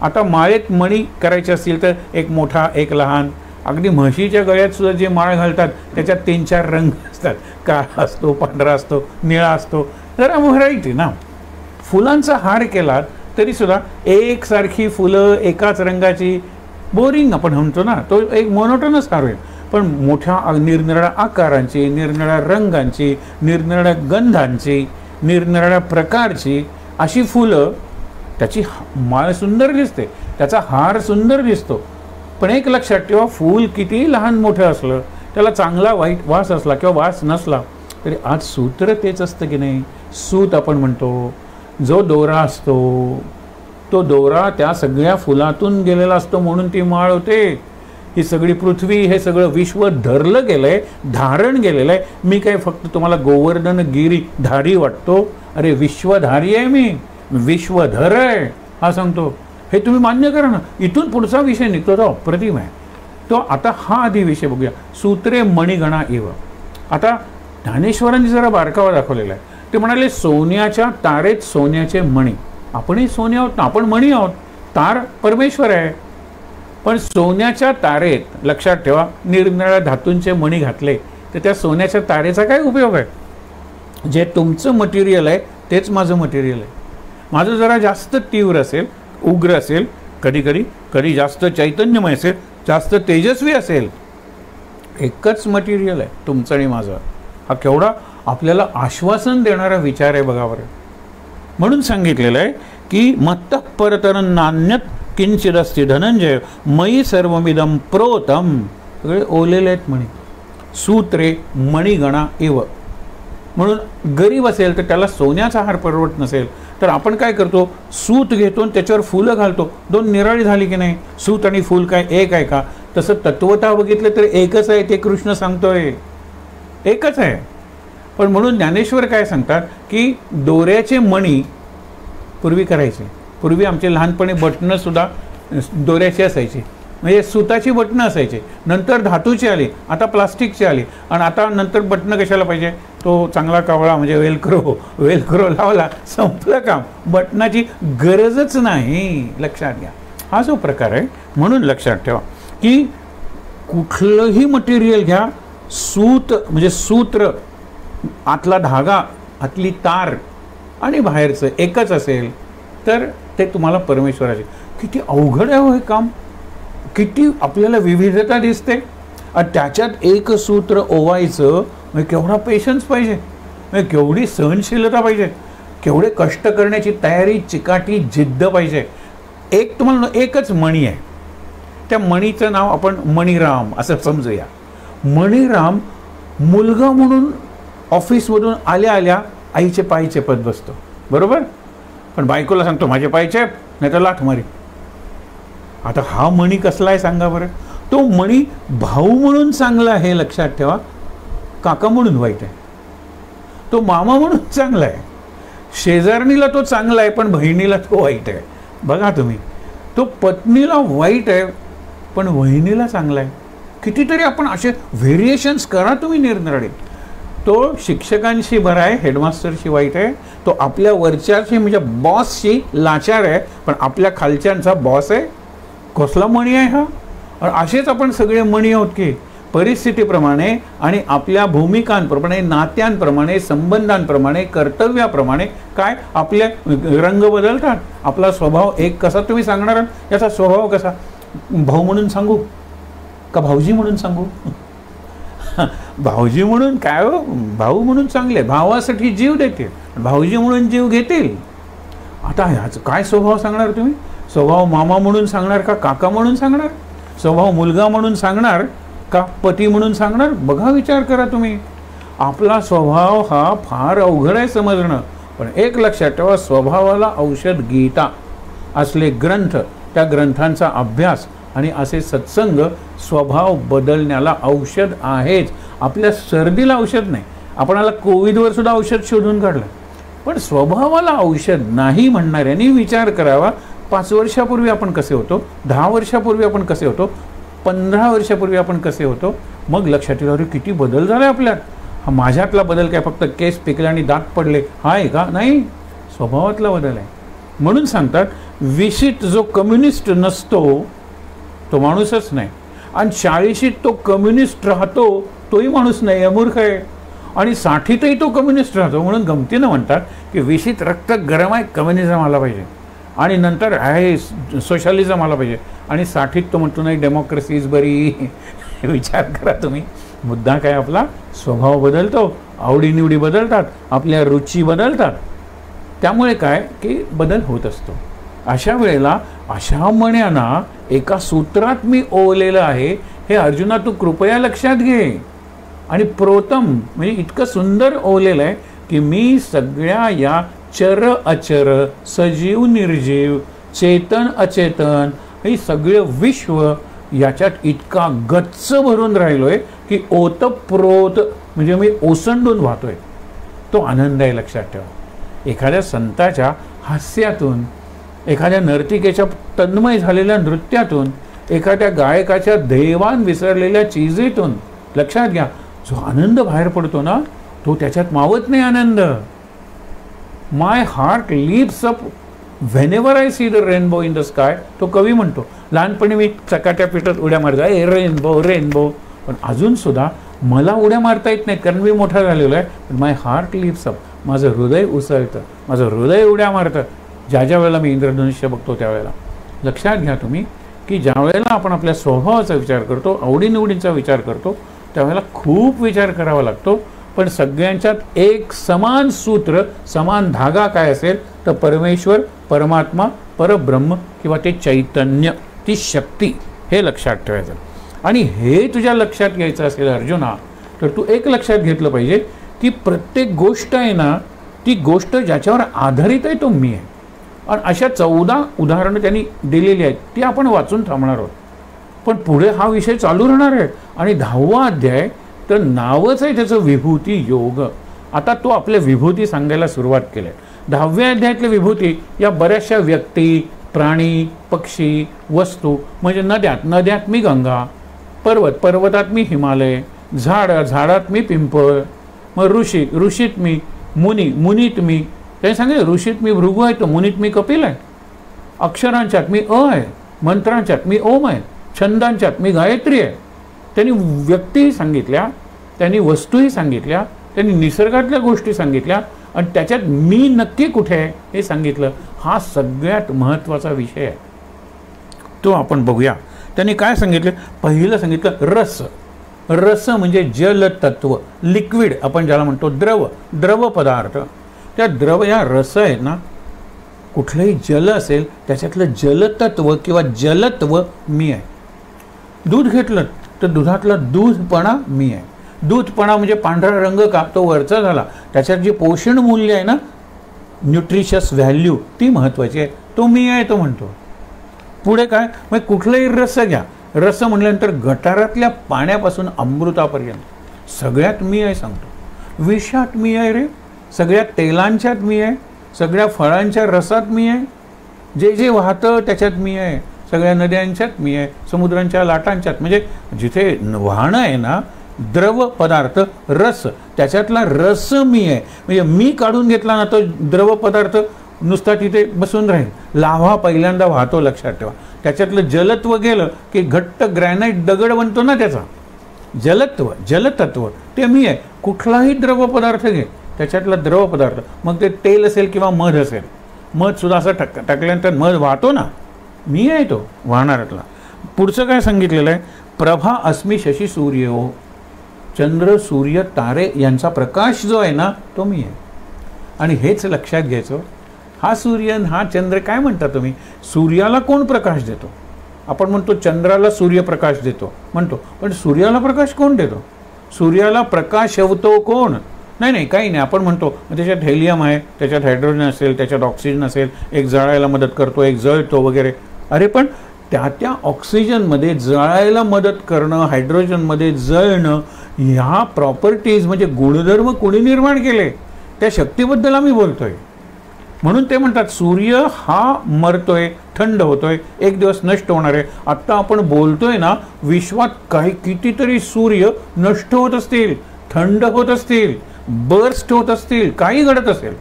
Speaker 1: आता माळेत मणी करायचे असतील तर एक मोठा एक लहान, अगदी म्हशीच्या गळ्यात सुद्धा जे माळ घालतात त्याच्यात 3-4 रंग असतात. काळा असतो, पांढरा असतो, निळा असतो. जरा व्हरायटी ना. फुलांचा हार केलात तरी सुद्धा एकसारखी फुलं एकाच रंगाची बोरिंग आपण म्हणतो ना, तो एक मोनोटोनस हार होईल. पण मोठ्या निरनिराळ्या आकारांची, निरनिराळ्या रंगांची, निरनिराळ्या गंधांची, निरनिराळ्या प्रकारची अशी फुलं, त्याची माळ सुंदर दिसते, त्याचा हार सुंदर दिसतो. पण एक लक्षात ठेवा, फूल किती लहान मोठं असलं, त्याला चांगला वाईट वास असला किंवा वास नसला तरी आज सूत्र तेच असतं की नाही. सूत आपण म्हणतो, जो दोरा असतो तो दोरा त्या सगळ्या फुलातून गेलेला असतो, म्हणून ती माळ होते. ही सगळी पृथ्वी, हे सगळं विश्व धरलं गेलंय, धारण गेलेलं आहे. मी काय फक्त तुम्हाला गोवर्धन गिरी धारी वाटतो? अरे विश्वधारी आहे मी, विश्वधर आहे हा सांगतो. हे तुम्ही मान्य करा ना. इथून पुढचा विषय निघतो तो अप्रतिम आहे. तो आता हा आधी विषय बघूया, सूत्रे मणिगणा इव. आता ज्ञानेश्वरांनी जरा बारकावा दाखवलेला आहे. ते म्हणाले सोन्याच्या तारेत सोन्याचे मणी. आपणही सोने आहोत ना, आपण मणी आहोत. तार परमेश्वर आहे. पण सोन्याच्या तारेत लक्षात ठेवा, निरनिराळ्या धातूंचे मणी घातले तर त्या सोन्याच्या तारेचा काय उपयोग आहे? जे तुमचं मटेरियल आहे तेच माझं मटेरियल आहे. माझं जरा जास्त तीव्र असेल, उग्र असेल, कधी जास्त चैतन्यमय असेल, जास्त तेजस्वी असेल. एकच मटेरियल आहे तुमचं आणि माझं. हा केवढा आपल्याला आश्वासन देणारा विचार आहे बघा बरं. म्हणून सांगितलेलं आहे की मत्तः परतरं नान्यत किंचिदस्ति धनंजय मयी सर्वमिदं प्रोतम. सगळे ओलेले आहेत म्हणे. सूत्रे मणिगणा इव. म्हणून गरीब असेल तर त्याला सोन्याचा हार परवडत नसेल तर आपण काय करतो, सूत घेतो आणि त्याच्यावर फुलं घालतो. दोन निराळी झाली की नाही. सूत आणि फूल काय एक आहे का? तसं तत्वतः बघितलं तर एकच आहे. ते कृष्ण सांगतोय एकच आहे. पण म्हणून ज्ञानेश्वर काय सांगतात की दोऱ्याचे मणी पूर्वी करायचे. पूर्वी आमचे लहानपणी बटणं सुद्धा दोऱ्याची असायची, म्हणजे सुताची बटणं असायची. नंतर धातूची आली, आता प्लास्टिकची आली. आणि आता नंतर बटणं कशाला पाहिजे, तो चांगला कावळा म्हणजे वेलक्रो लावला, संपलं काम. बटनाची गरजच नाही. लक्षात घ्या, हा जो प्रकार आहे. म्हणून लक्षात ठेवा की कुठलंही मटेरियल घ्या, सूत म्हणजे सूत्र, आतला धागा, आतली तार आणि बाहेरचं एकच असेल तर ते तुम्हाला परमेश्वराचे. किती अवघड आहे हे काम. किती आपल्याला विविधता दिसते. आणि त्याच्यात एक सूत्र ओवायचं म्हणजे केवढा पेशन्स पाहिजे, म्हणजे केवढी सहनशीलता पाहिजे, केवढे कष्ट करण्याची तयारी, चिकाटी, जिद्द पाहिजे. एक तुम्हाला एकच मणी आहे. त्या मणीचं नाव आपण मणिराम असं समजूया. मणिराम मुलगा म्हणून ऑफिसमधून आल्या आल्या आईचे पाय चेपत बसतो, बरोबर. पण बायकोला सांगतो माझे पाय चेप, नाही तर लाथ मारी. आता हा मणी कसला आहे सांगा बरं. तो मणी भाऊ म्हणून चांगला आहे, हे लक्षात ठेवा. काका म्हणून वाईट आहे. तो मामा म्हणून चांगला आहे. शेजारणीला तो चांगला आहे पण बहिणीला तो वाईट आहे. बघा तुम्ही, तो पत्नीला वाईट आहे पण वहिनीला चांगला आहे. कितीतरी आपण असे व्हेरिएशन्स करा तुम्ही निरनिराळे. तो शिक्षकांशी बरा आहे, हेडमास्टरशी वाईट आहे. तो आपल्या वरच्याशी म्हणजे बॉसशी लाचार आहे पण आपल्या खालच्यांचा बॉस आहे. कसला मणी आहे हा. असेच आपण सगळे मणी आहोत की परिस्थितीप्रमाणे आणि आपल्या भूमिकांप्रमाणे, नात्यांप्रमाणे, संबंधांप्रमाणे, कर्तव्याप्रमाणे काय आपले रंग बदलतात. आपला स्वभाव एक कसा तुम्ही सांगणार, याचा स्वभाव कसा. भाऊ म्हणून सांगू का भाऊजी म्हणून सांगू? भाऊजी म्हणून काय हो, भाऊ म्हणून चांगले, भावासाठी जीव देतील, भाऊजी म्हणून जीव घेतील. आता ह्याचं काय स्वभाव सांगणार तुम्ही? स्वभाव मामा म्हणून सांगणार का काका म्हणून सांगणार? स्वभाव मुलगा म्हणून सांगणार का पती म्हणून सांगणार? बघा, विचार करा तुम्ही. आपला स्वभाव हा फार अवघड आहे समजणं, पण एक लक्षात ठेवा, स्वभावाला औषध गीता असले ग्रंथ, त्या ग्रंथांचा अभ्यास आणि असे सत्संग स्वभाव बदलण्याला औषध आहेच. आपल्या सर्दीला औषध नाही, आपणाला कोविडवर सुद्धा औषध शोधून काढलं, पण स्वभावाला औषध नाही म्हणणाऱ्यांनी विचार करावा. 5 वर्षापूर्वी आपण कसे होतो, 10 वर्षापूर्वी आपण कसे होतो, 15 वर्षापूर्वी आपण कसे होतो, मग लक्षात येईल अरे किती बदल झाला आपल्यात. हा माझ्यातला बदल काय फक्त केस पिकले आणि दात पडले हा आहे का? नाही, स्वभावातला बदल आहे. म्हणून सांगतात विशीत जो कम्युनिस्ट नसतो तो माणूसच नाही, आणि 40शीत तो कम्युनिस्ट राहतो तोही माणूस नाही, अमूर्ख आहे. आणि 60तही तो कम्युनिस्ट राहतो. म्हणून गमतीनं म्हणतात की विशीत रक्त गरम आहे, कम्युनिझम आला पाहिजे, आणि नंतर आहे सोशलिझम आला पाहिजे, आणि 60त तो म्हणतो नाही डेमोक्रेसी इज बरी. विचार करा तुम्ही, मुद्दा काय, आपला स्वभाव बदलतो, आवडीनिवडी बदलतात, आपल्या रुची बदलतात, त्यामुळे काय की बदल होत असतो. अशा वेळेला अशा मण्यांना एका सूत्रात मी ओवलेलं आहे, हे अर्जुना तू कृपया लक्षात घे. आणि प्रोतम म्हणजे इतकं सुंदर ओवलेलं आहे की मी सगळ्या या चर अचर, सजीव निर्जीव, चेतन अचेतन, हे सगळं विश्व याच्यात इतका गच्च भरून राहिलोय की ओतप्रोत म्हणजे मी ओसंडून वाहतोय. तो आनंद आहे, लक्षात ठेवा. एखाद्या संताच्या हास्यातून, एखाद्या नर्तिकेच्या तन्मय झालेल्या नृत्यातून, एखाद्या गायकाच्या दैवान विसरलेल्या चीजेतून लक्षात घ्या, जो आनंद बाहेर पडतो ना तो त्याच्यात मावत नाही आनंद. My heart leaps up whenever I see the rainbow in the sky, तो कवी म्हणतो. लहानपणी मी चकाट्या पिठात उड्या मारतो, ए रेनबो रेनबो, पण अजून सुद्धा मला उड्या मारता येत नाहीत कारण मी मोठा झालेलो आहे. पण माय हार्ट लीप्स अप, माझं हृदय उसळतं, माझं हृदय उड्या मारतं ज्या ज्या वेळेला मी इंद्रधनुष्य बघतो त्यावेळेला. लक्षात घ्या तुम्ही की ज्या वेळेला आपण आपल्या स्वभावाचा विचार करतो, आवडीनिवडींचा विचार करतो, त्यावेळेला खूप विचार करावा लागतो. पण सगळ्यांच्यात एक समान सूत्र, समान धागा काय असेल तर परमेश्वर, परमात्मा, परब्रह्म किंवा ते चैतन्य, ती शक्ती, हे लक्षात ठेवायचं. आणि हे तुझ्या लक्षात घ्यायचं असेल अर्जुना, तर तू एक लक्षात घेतलं पाहिजे की प्रत्येक गोष्ट आहे ना, ती गोष्ट ज्याच्यावर आधारित आहे तो मी आहे. आणि अशा 14 उदाहरणं त्यांनी दिलेली आहेत, ती आपण वाचून थांबणार आहोत. पण पुढे हा विषय चालू राहणार आहे. आणि 10वा अध्याय तर नावच आहे त्याचं विभूती योग. आता तो आपल्या विभूती सांगायला सुरुवात केली आहे. 10व्या अध्यायातल्या विभूती या बऱ्याचशा व्यक्ती, प्राणी, पक्षी, वस्तू, म्हणजे नद्यात मी गंगा, पर्वतात मी हिमालय, झाडात मी पिंपळ, मग ऋषीत मी मुनीत मी, त्यांनी सांगितलं ऋषीत मी भृगू आहे, तो मुनीत मी कपिल आहे, अक्षरांच्यात मी अ आहे, मंत्रांच्यात मी ओम आहे, छंदांच्यात मी गायत्री आहे. त्यांनी व्यक्तीही सांगितल्या, त्यांनी वस्तूही सांगितल्या, त्यांनी निसर्गातल्या गोष्टी सांगितल्या, आणि त्याच्यात मी नक्की कुठे आहे हे सांगितलं. हा सगळ्यात महत्त्वाचा विषय आहे, तो आपण बघूया. त्यांनी काय सांगितलं, पहिलं सांगितलं रस म्हणजे जलतत्व, लिक्विड आपण ज्याला म्हणतो, द्रव पदार्थ. त्या द्रव या रस आहेत ना, कुठलंही जल असेल त्याच्यातलं जलतत्व किंवा जलत्व मी आहे. दूध घेतलं तर दुधातला दूधपणा मी आहे. दूधपणा म्हणजे पांढरा रंग का, तो वरचा झाला, त्याच्यात जे पोषण मूल्य आहे ना, न्यूट्रिशियस व्हॅल्यू, ती महत्त्वाची आहे, तो मी आहे, तो म्हणतो. पुढे काय, मग कुठलाही रस घ्या, रस म्हटल्यानंतर गटारातल्या पाण्यापासून अमृतापर्यंत सगळ्यात मी आहे सांगतो. विषात मी आहे रे, सगळ्या तेलांच्यात मी आहे, सगळ्या फळांच्या रसात मी आहे, जे वाहतं त्याच्यात मी आहे, सगळ्या नद्यांच्यात मी आहे, समुद्रांच्या लाटांच्यात, म्हणजे जिथे वाहनं आहे ना, द्रव पदार्थ रस, त्याच्यातला रस मी आहे. म्हणजे मी काढून घेतला ना तो द्रव पदार्थ नुसता तिथे बसून राहील. लाव्हा पहिल्यांदा वाहतो, लक्षात ठेवा. त्याच्यातलं जलत्व गेलं की घट्ट ग्रॅनाईट दगड बनतो ना, त्याचा जलतत्व ते मी आहे. कुठलाही द्रव पदार्थ घे, त्याच्यातला द्रव पदार्थ, मग ते तेल असेल किंवा मध असेल, मध सुद्धा असं टाकल्यानंतर मध वाहतो ना, मी आहे तो वाहणारातला. पुढचं काय सांगितलेलं आहे, प्रभा अस्मी शशी सूर्य हो, चंद्र सूर्य तारे यांचा प्रकाश जो आहे ना तो मी आहे. आणि हेच लक्षात घ्यायचं, हा सूर्य हा चंद्र काय म्हणता तुम्ही, सूर्याला कोण प्रकाश देतो? आपण म्हणतो चंद्राला सूर्यप्रकाश देतो म्हणतो, पण सूर्याला प्रकाश कोण देतो? सूर्याला प्रकाशवतो कोण? नाही नाही, काही नाही. आपण म्हणतो त्याच्यात हेलियम आहे, त्याच्यात हायड्रोजन असेल, त्याच्यात ऑक्सिजन असेल, एक जळायला मदत करतो, एक जळतो वगैरे. अरे पण त्या ऑक्सिजनमध्ये जळायला मदत करणं, हायड्रोजनमध्ये जळणं, ह्या प्रॉपर्टीज म्हणजे गुणधर्म कोणी निर्माण केले? त्या शक्तीबद्दल आम्ही बोलतोय. म्हणून ते म्हणतात सूर्य हा मरतोय, थंड होतोय, एक दिवस नष्ट होणार आहे. आत्ता आपण बोलतोय ना, विश्वात काही कितीतरी सूर्य नष्ट होत असतील, थंड होत असतील, बर्स्ट होत असतील, काही घडत असेल.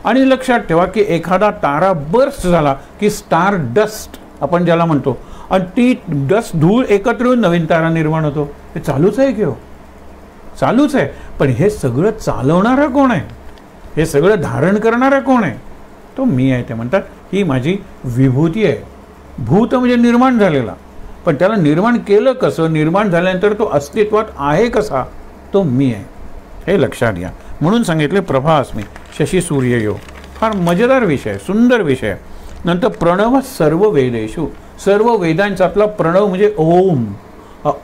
Speaker 1: आणि लक्षात ठेवा की एखादा तारा बर्स्ट झाला की स्टार डस्ट आपण ज्याला म्हणतो, आणि ती डस्ट धूळ एकत्र येऊन नवीन तारा निर्माण होतो. हे चालूच आहे की हो? चालूच आहे. पण हे सगळं चालवणारा कोण आहे? हे सगळं धारण करणारा कोण आहे? तो मी आहे. ते म्हणतात ही माझी विभूती आहे. भूत म्हणजे निर्माण झालेला, पण त्याला निर्माण केलं कसं? निर्माण झाल्यानंतर तो अस्तित्वात आहे कसा? तो मी आहे. हे लक्षात घ्या. म्हणून सांगितले प्रभास्मी, शशी सूर्य योग. फार मजेदार विषय, सुंदर विषय. नंतर प्रणव सर्व वेदेषु, सर्व वेदांच्यातला प्रणव म्हणजे ओम.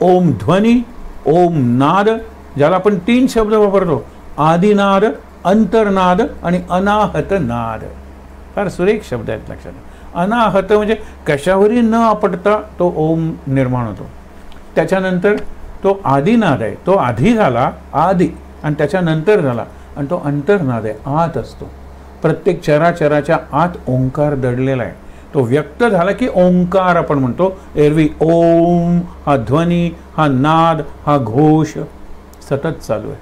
Speaker 1: ओम ध्वनी, ओम नाद, ज्याला आपण 3 शब्द वापरतो, आदिनाद, अंतर्नाद आणि अनाहत नाद. फार सुरेख शब्द आहेत, लक्षात. अनाहत म्हणजे कशावरही न आपटता तो ओम निर्माण होतो. त्याच्यानंतर तो आदिनाद आहे, तो आधी झाला आदि, आणि त्याच्यानंतर झाला, आणि तो अंतर्नाद आहे, आत असतो. प्रत्येक चराचराच्या आत ओंकार दडलेला आहे. तो व्यक्त झाला की ओंकार आपण म्हणतो. एरवी ओम हा ध्वनी, हा नाद, हा घोष सतत चालू आहे.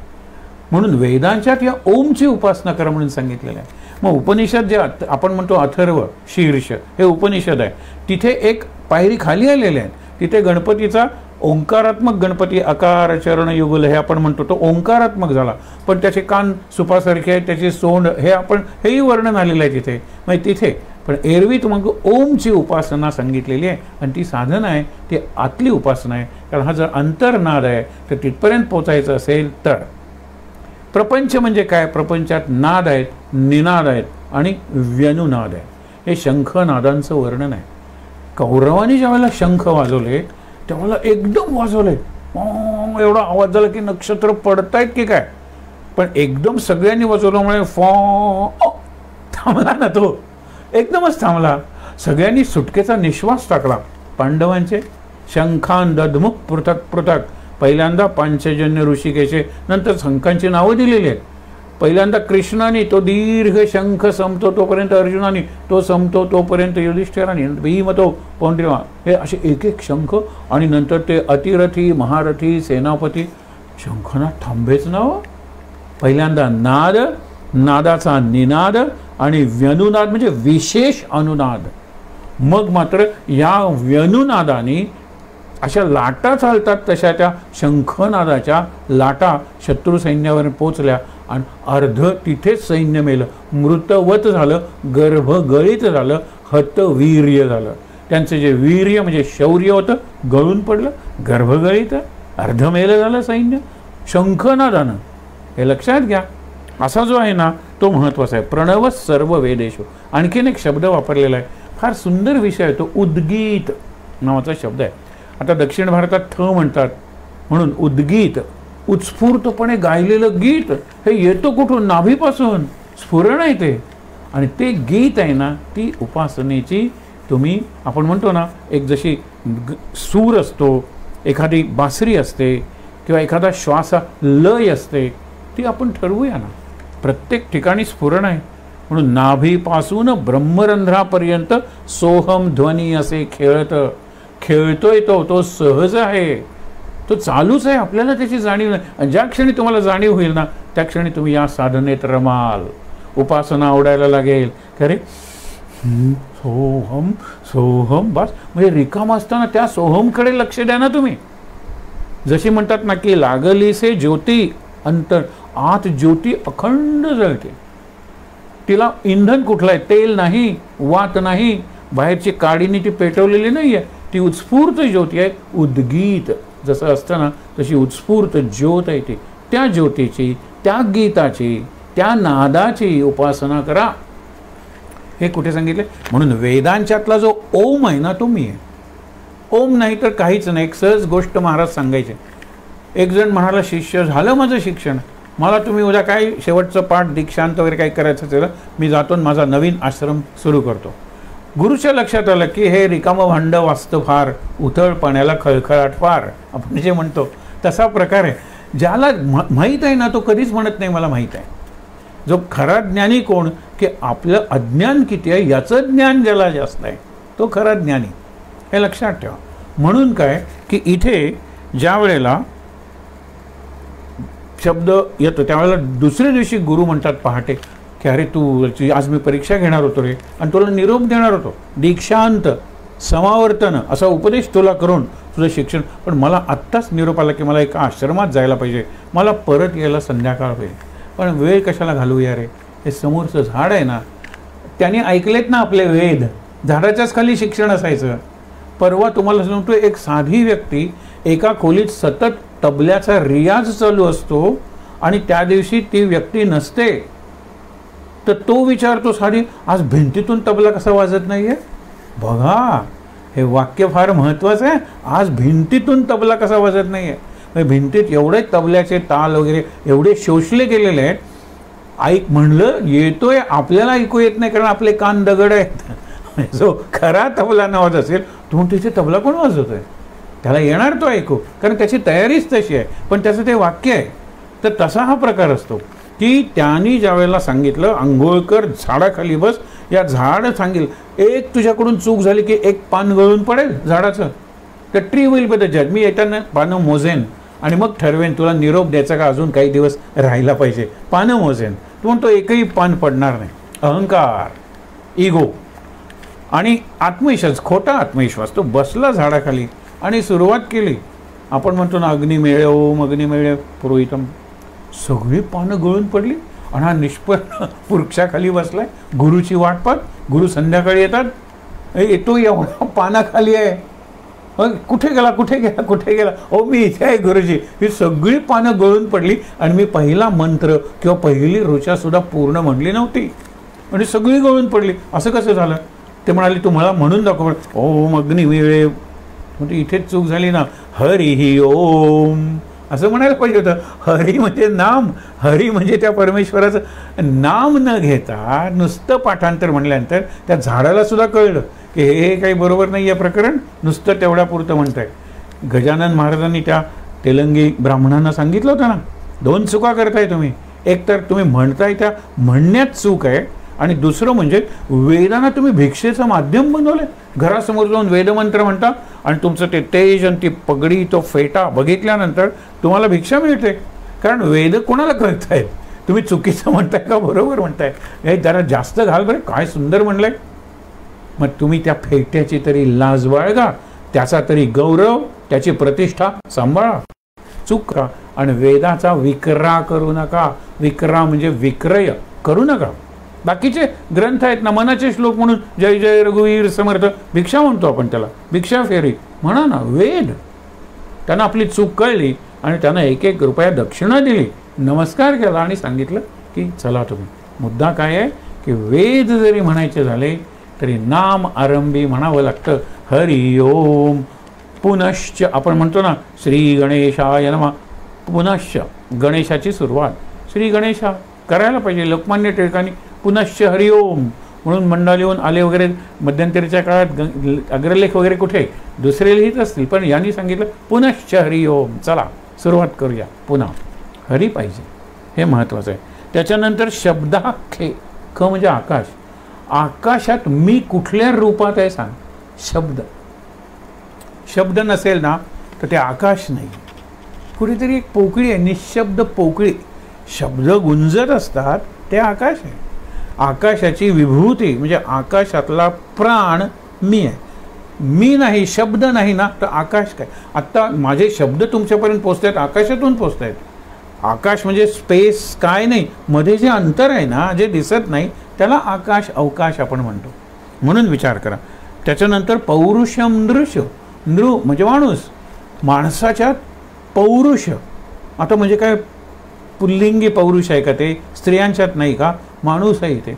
Speaker 1: म्हणून वेदांच्यात या ओमची उपासना करा म्हणून सांगितलेलं आहे. मग उपनिषद जे आपण म्हणतो अथर्व शीर्ष, हे उपनिषद आहे. तिथे एक पायरी खाली आलेले आहे. तिथे गणपतीचा ओंकारात्मक गणपती, आकार चरण युगल हे आपण म्हणतो, तो ओंकारात्मक झाला. पण त्याचे कान सुपासारखे आहेत, त्याचे सोंड, हेही वर्णन आलेलं आहे तिथे. म्हणजे तिथे पण एरवी तुम्हाला ओमची उपासना सांगितलेली आहे, आणि ती साधना आहे, ती आतली उपासना आहे. कारण हा जर अंतर्नाद आहे तर तिथपर्यंत पोचायचं असेल तर. प्रपंच म्हणजे काय? प्रपंचात नाद आहेत, निनाद आहेत आणि व्यनुनाद आहे. हे शंखनादांचं वर्णन आहे. कौरवांनी ज्यावेळेला शंख वाजवले त्यावेळेला एकदम वाजवले, एवढा आवाज झाला की नक्षत्र पडतायत की काय. पण एकदम सगळ्यांनी वाजवल्यामुळे थांबला ना, तो एकदमच थांबला. सगळ्यांनी सुटकेचा निश्वास टाकला. पांडवांचे शंखान दधमुख पृथक पृथक, पहिल्यांदा पांचजन्य ऋषिकेचे, नंतर शंखांची नावं दिलेली आहेत. पहिल्यांदा कृष्णाने तो दीर्घ शंख संपतो तोपर्यंत अर्जुनाने, तो संपतो तोपर्यंत युधिष्ठिराने, भीम तो पौंड्रिमा, हे असे एक एक शंख. आणि नंतर ते अतिरथी, महारथी, सेनापती, शंखनाद थांबेच ना हो. पहिल्यांदा नाद, नादाचा निनाद आणि व्यनुनाद म्हणजे विशेष अनुनाद. मग मात्र या व्यनुनादाने अशा लाटा चालतात, तशा त्या शंखनादाच्या लाटा शत्रू सैन्यावर पोचल्या आणि अर्ध तिथेच सैन्य मेलं, मृतवत झालं, गर्भगळीत झालं, हतवीर्य झालं. त्यांचं जे वीर्य म्हणजे शौर्य होतं गळून पडलं, गर्भगळीत अर्ध मेलं झालं सैन्य शंखनादानं. हे लक्षात घ्या. असा जो आहे ना तो महत्त्वाचा आहे. प्रणव सर्व वेदेषु. आणखीन एक शब्द वापरलेला आहे, फार सुंदर विषय आहे तो. उद्गीत नावाचा शब्द आहे. आता दक्षिण भारतात थ म्हणतात, म्हणून उद्गीत, उत्स्फूर्तपणे गायलेलं गीत. हे येतो कुठून? नाभीपासून. स्फुरण आहे ते. आणि ते गीत आहे ना, ती उपासनेची तुम्ही, आपण म्हणतो ना, एक जशी सूर असतो, एखादी बासरी असते, किंवा एखादा श्वासा लय असते, ती आपण ठरवूया ना. प्रत्येक ठिकाणी स्फुरण आहे. म्हणून नाभीपासून ब्रह्मरंध्रापर्यंत सोहम ध्वनी असे खेळतोय तो सहज आहे, तो चालूच आहे. आपल्याला त्याची जाणीव नाही. आणि ज्या क्षणी तुम्हाला जाणीव होईल ना, त्या क्षणी तुम्ही या साधनेत रमाल. उपासना आवडायला लागेल. खरे सोहम सोहम, बस. म्हणजे रिकाम असताना त्या सोहमकडे लक्ष द्या ना तुम्ही. जशी म्हणतात ना की लागली से ज्योती अंतर, आत ज्योती अखंड जळते. तिला इंधन कुठलं आहे? तेल नाही, वात नाही, बाहेरची काडीने ती पेटवलेली नाही आहे. ती उत्स्फूर्त ज्योती आहे. उद्गीत जसं असतं ना, तशी उत्स्फूर्त ज्योत आहे ती. त्या ज्योतीची, त्या गीताची, त्या नादाची उपासना करा. हे कुठे सांगितले? म्हणून वेदांच्यातला जो ओम आहे ना, तो मी आहे. ओम नाही तर काहीच नाही. एक सहज गोष्ट महाराज सांगायचे. एक जण म्हणाला, शिष्य झालं माझं शिक्षण, मला तुम्ही उद्या काय शेवटचं पाठ दीक्षांत वगैरे काही करायचं असेल मी जातो आणि माझा नवीन आश्रम सुरू करतो. गुरुच्या लक्षात आलं की हे रिकामं भांड वाचतं फार, उथळ पाण्याला खळखळाट फार आपण जे म्हणतो तसा प्रकार आहे. ज्याला माहीत आहे ना तो कधीच म्हणत नाही मला माहीत आहे. जो खरा ज्ञानी कोण, की आपलं अज्ञान किती आहे याचं ज्ञान ज्याला जास्त आहे तो खरा ज्ञानी, हे लक्षात ठेवा. म्हणून काय की इथे ज्या वेळेला शब्द येतो त्यावेळेला दुसऱ्या दिवशी गुरु म्हणतात पहाटे की अरे तू आज मी परीक्षा घेणार होतो रे आणि तुला निरोप देणार होतो, दीक्षांत समावर्तन असा उपदेश तुला करून तुझं शिक्षण, पण मला आत्ताच निरोप आला की मला एका आश्रमात जायला पाहिजे, मला परत यायला संध्याकाळ होईल, पण वेळ कशाला घालूया रे. हे समोरचं झाड आहे ना, त्याने ऐकलेत ना आपले वेद, झाडाच्याच खाली शिक्षण असायचं. परवा तुम्हाला सांगतो, एक साधी व्यक्ती एका खोलीत सतत तबल्याचा रियाज चालू असतो आणि त्या दिवशी ती व्यक्ती नसते, तर तो विचारतो साधी आज भिंतीतून तबला कसा वाजत नाहीये. बघा हे वाक्य फार महत्त्वाचं आहे. आज भिंतीतून तबला कसा वाजत नाहीये. भिंतीत एवढे तबल्याचे ताल वगैरे एवढे शोषले गेलेले आहेत. ऐक म्हणलं येतोय, आपल्याला ऐकू येत नाही कारण आपले कान दगड आहेत. जो खरा तबला नावाज असेल तो तिथे तबला कोण वाजवतोय, त्याला येणार तो ऐकू, कारण त्याची तयारीच तशी आहे, पण त्याचं ते वाक्य आहे. तर तसा हा प्रकार असतो की त्यांनी ज्या वेळेला सांगितलं आंघोळ कर, झाडाखाली बस, या झाड सांगेल एक तुझ्याकडून चूक झाली की एक पान गळून पडेल झाडाचं, तर ट्री विल बी द जज. मी येताना पानं मोजेन आणि मग ठरवेन तुला निरोप द्यायचा का अजून काही दिवस राहिला पाहिजे. पानं मोजेन, तू म्हणतो एकही पान पडणार नाही. अहंकार, इगो आणि आत्मविश्वास, खोटा आत्मविश्वास. तो बसला झाडाखाली आणि सुरुवात केली. आपण म्हणतो ना अग्नी मेळे ओम अग्नी मेळे पुरोहितम, सगळी पानं गळून पडली आणि हा निष्पन्न वृक्षाखाली बसलाय. गुरुची वाट पाहत. गुरु संध्याकाळी येतात, येतो एवढा पानाखाली आहे, कुठे गेला कुठे गेला कुठे गेला, ओ मी इथे आहे गुरुजी. ही सगळी पानं गळून पडली आणि मी पहिला मंत्र किंवा पहिली ऋचा सुद्धा पूर्ण म्हणली नव्हती आणि सगळी गळून पडली. असं कसं झालं. ते म्हणाले तुम्हाला म्हणून दाखव. ओम अग्नी वेळे, म्हणजे इथेच चूक झाली ना. हरी ही ओम असं म्हणायला पाहिजे होतं. हरी म्हणजे नाम, हरी म्हणजे त्या परमेश्वराचं नाम न घेता नुसतं पाठांतर म्हणल्यानंतर त्या झाडाला सुद्धा कळलं की हे काही बरोबर नाही आहे प्रकरण, नुसतं तेवढ्यापुरतं म्हणताय. गजानन महाराजांनी त्या तेलंगी ब्राह्मणांना सांगितलं होतं ना, दोन चुका करताय तुम्ही. एक तर तुम्ही म्हणताय त्या म्हणण्यात चूक आहे आणि दुसरं म्हणजे वेदांना तुम्ही भिक्षेचं माध्यम बनवलं. घरासमोर जाऊन वेदमंत्र म्हणता आणि तुमचं ते तेज आणि ती पगडी तो फेटा बघितल्यानंतर तुम्हाला भिक्षा मिळते, कारण वेद कोणाला कळतायत. तुम्ही चुकीचं म्हणताय का बरोबर म्हणताय, हे जरा जास्त घाल बरं, काय सुंदर म्हणलंय. मग तुम्ही त्या फेट्याची तरी लाज बाळगा, त्याचा तरी गौरव, त्याची प्रतिष्ठा सांभाळा. चूक का आणि वेदाचा विक्रा करू नका. विक्रा म्हणजे विक्रय करू नका. बाकीचे ग्रंथ आहेत ना, मनाचे श्लोक म्हणून जय जय रघुवीर समर्थ, भिक्षा म्हणतो आपण त्याला, भिक्षा फेरी म्हणा ना. वेद, त्यांना आपली चूक कळली आणि त्यांना 1-1 रुपया दक्षिणा दिली, नमस्कार केला आणि सांगितलं की चला तुम्ही. मुद्दा काय आहे की वेद जरी म्हणायचे झाले तरी नाम आरंभी म्हणावं लागतं. हरी ओम पुनश्च आपण म्हणतो ना, श्री गणेशाय नमः, पुनश्च गणेशाची सुरुवात श्री गणेशा करायला पाहिजे. लोकमान्य टिळकांनी पुनश्च हरि ओम म्हणून मंडालीहून आले वगैरे. मध्यंतरीच्या काळात अग्रलेख वगैरे कुठे दुसरे लिहित असतील, पण यांनी सांगितलं पुनश्च हरि ओम, चला सुरुवात करूया पुन्हा. हरी पाहिजे, हे महत्त्वाचं आहे. त्याच्यानंतर शब्दाखे, ख म्हणजे आकाश. आकाशात मी कुठल्या रूपात आहे सांग. शब्द, शब्द नसेल ना तर ते आकाश नाही. कुठेतरी एक पोकळी आहे, निशब्द पोकळी, शब्द गुंजत असतात, ते आकाश आहे. आकाशाची विभूती म्हणजे आकाशातला प्राण मी आहे. मी नाही, शब्द नाही ना तर आकाश काय. आत्ता माझे शब्द तुमच्यापर्यंत पोचत आहेत, आकाशातून पोचत आहेत. आकाश म्हणजे स्पेस काय नाही, मध्ये जे अंतर आहे ना, जे दिसत नाही त्याला आकाश अवकाश आपण म्हणतो. म्हणून विचार करा. त्याच्यानंतर पौरुषम नृष, नृ म्हणजे माणूस, माणसाच्यात पौरुष. आता म्हणजे काय, पुल्लिंगी पौरुष आहे का ते, स्त्रियांच्यात नाही का, माणूस आहे इथे.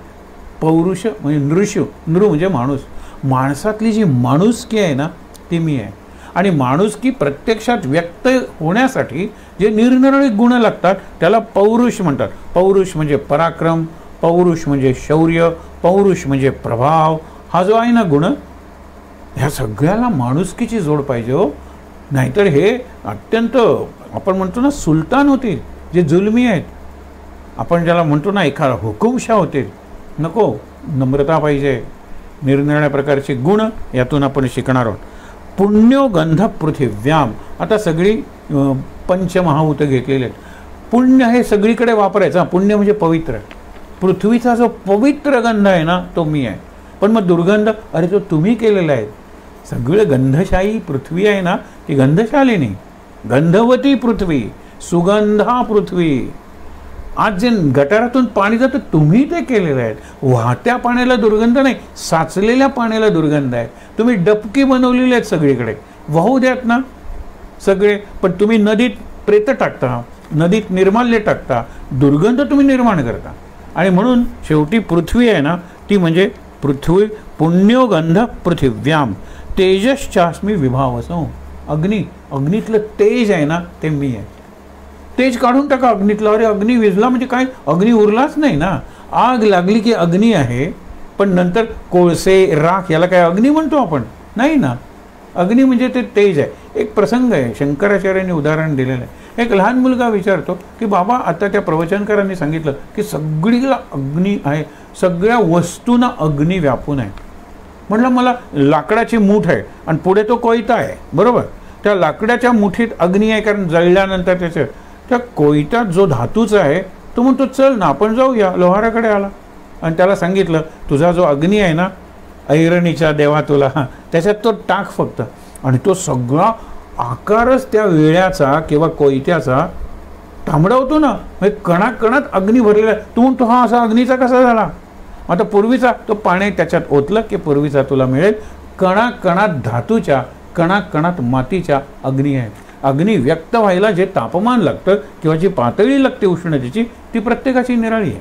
Speaker 1: पौरुष म्हणजे नृष, नृ म्हणजे माणूस. माणसातली जी माणुसकी आहे ना ती मी आहे. आणि माणुसकी प्रत्यक्षात व्यक्त होण्यासाठी जे निरनिराळे गुण लागतात त्याला पौरुष म्हणतात. पौरुष म्हणजे पराक्रम, पौरुष म्हणजे शौर्य, पौरुष म्हणजे प्रभाव. हा जो आहे ना गुण, ह्या सगळ्याला माणुसकीची जोड पाहिजे हो. नाहीतर हे अत्यंत आपण म्हणतो ना सुलतान होतील, जे जुलमी आहेत. आपण ज्याला म्हणतो ना एखादा हुकुमशाह होतील. नको, नम्रता पाहिजे. निरनिराळ्या प्रकारचे गुण यातून आपण शिकणार आहोत. पुण्यो गंध पृथिव्याम. आता सगळी पंचमहाभूत घेतलेले आहेत. पुण्य हे सगळीकडे वापरायचं. पुण्य म्हणजे पवित्र. पृथ्वीचा जो पवित्र गंध आहे ना तो मी आहे. पण मग दुर्गंध, अरे तो तुम्ही केलेला आहे. सगळं गंधशाही पृथ्वी आहे ना ती गंधशालिनी, गंधवती पृथ्वी, सुगंधा पृथ्वी. आज जे गटारातून पाणी जातं तुम्ही ते केलेलं आहे. वाहत्या पाण्याला दुर्गंध नाही, साचलेल्या पाण्याला दुर्गंध आहे. तुम्ही डबकी बनवलेली आहेत सगळीकडे, वाहू द्यात ना सगळे. पण तुम्ही नदीत प्रेत टाकता, नदीत निर्माल्य टाकता, दुर्गंध तुम्ही निर्माण करता. आणि म्हणून शेवटी पृथ्वी आहे ना ती म्हणजे पृथ्वी. पुण्योगंध पृथिव्याम तेजश्चास्मी विभावसो. अग्नी, अग्नीतलं तेज आहे ना ते मी आहे. तेज काढून टाका अग्नीतलं. अरे अग्नी विझला म्हणजे काय, अग्नी उरलाच नाही ना. आग लागली की अग्नी आहे, पण नंतर कोळसे, राख याला काय अग्नी म्हणतो आपण? नाही ना. अग्नी म्हणजे ते तेज आहे. एक प्रसंग आहे, शंकराचार्यांनी उदाहरण दिलेलं आहे. एक लहान मुलगा विचारतो की बाबा आता त्या प्रवचनकारांनी सांगितलं की सगळीला अग्नी आहे, सगळ्या वस्तूंना अग्नी व्यापून आहे. म्हटलं मला लाकडाची मूठ आहे आणि पुढे तो कोयता आहे, बरोबर. त्या लाकडाच्या मुठीत अग्नी आहे कारण जळल्यानंतर त्याचं, त्या कोयत्यात जो धातूचा आहे तो म्हणतो चल ना आपण जाऊया. लोहाराकडे आला आणि त्याला सांगितलं तुझा जो अग्नी आहे ना ऐरणीच्या देवा तुला, त्याच्यात तो टाक फक्त. आणि तो सगळा आकारच त्या वेळ्याचा किंवा कोयत्याचा तांबडावतो ना, म्हणजे कणाकणात अग्नी भरलेला. तू म्हणतो हा असा अग्नीचा कसा झाला? आता पूर्वीचा तो पाणी त्याच्यात ओतलं की पूर्वीचा तुला मिळेल. कणाकणात धातूच्या, कणाकणात मातीच्या अग्नी आहे. अग्नी व्यक्त व्हायला जे तापमान लागतं किंवा जी पातळी लागते उष्णतेची ती प्रत्येकाची निराळी आहे.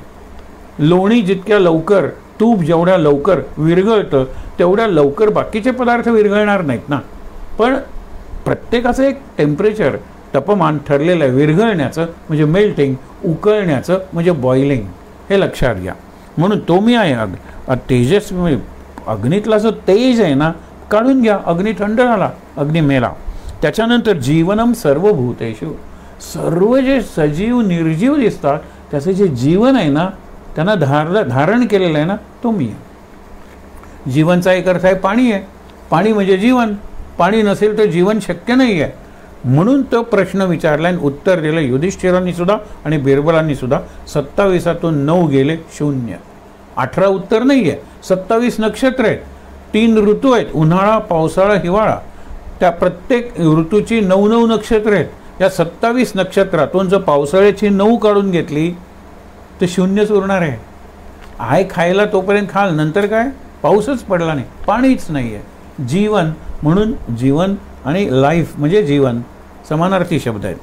Speaker 1: लोणी जितक्या लवकर, तूप जेवढ्या लवकर विरघळतं तेवढ्या लवकर बाकीचे पदार्थ विरघळणार नाहीत ना. पण प्रत्येकाचं एक टेम्परेचर, तापमान ठरलेलं आहे विरघळण्याचं म्हणजे मेल्टिंग, उकळण्याचं म्हणजे बॉइलिंग. हे लक्षात घ्या. म्हणून तो मी आहे तेजस्वी. अग्नीतला जो तेज आहे ना काढून घ्या. अग्नी थंड झाला, अग्नी मेला. त्याच्यानंतर जीवनम सर्वभूतेषु. सर्व जे सजीव निर्जीव दिसतात त्याचं जे जीवन आहे ना त्यांना धारण केलेलं आहे ना तो मी आहे. जीवनचा एक अर्थ आहे पाणी आहे. पाणी म्हणजे जीवन. पाणी नसेल तर जीवन शक्य नाही आहे. म्हणून तो प्रश्न विचारला आणि उत्तर दिलं युधिष्ठिरांनी सुद्धा आणि बिरबलांनी सुद्धा. 27तून 9 गेले 0. 18 उत्तर नाही आहे. 27 नक्षत्र आहेत, 3 ऋतू आहेत, उन्हाळा, पावसाळा, हिवाळा. त्या प्रत्येक ऋतूची 9 नक्षत्र आहेत. या 27 नक्षत्रातून जर पावसाळ्याची 9 काढून घेतली तर 0च उरणार आहे. आहे खायला तोपर्यंत खाल, नंतर काय पाऊसच पडला नाही, पाणीच नाही आहे. जीवन, म्हणून जीवन आणि लाईफ म्हणजे जीवन समानार्थी शब्द आहेत.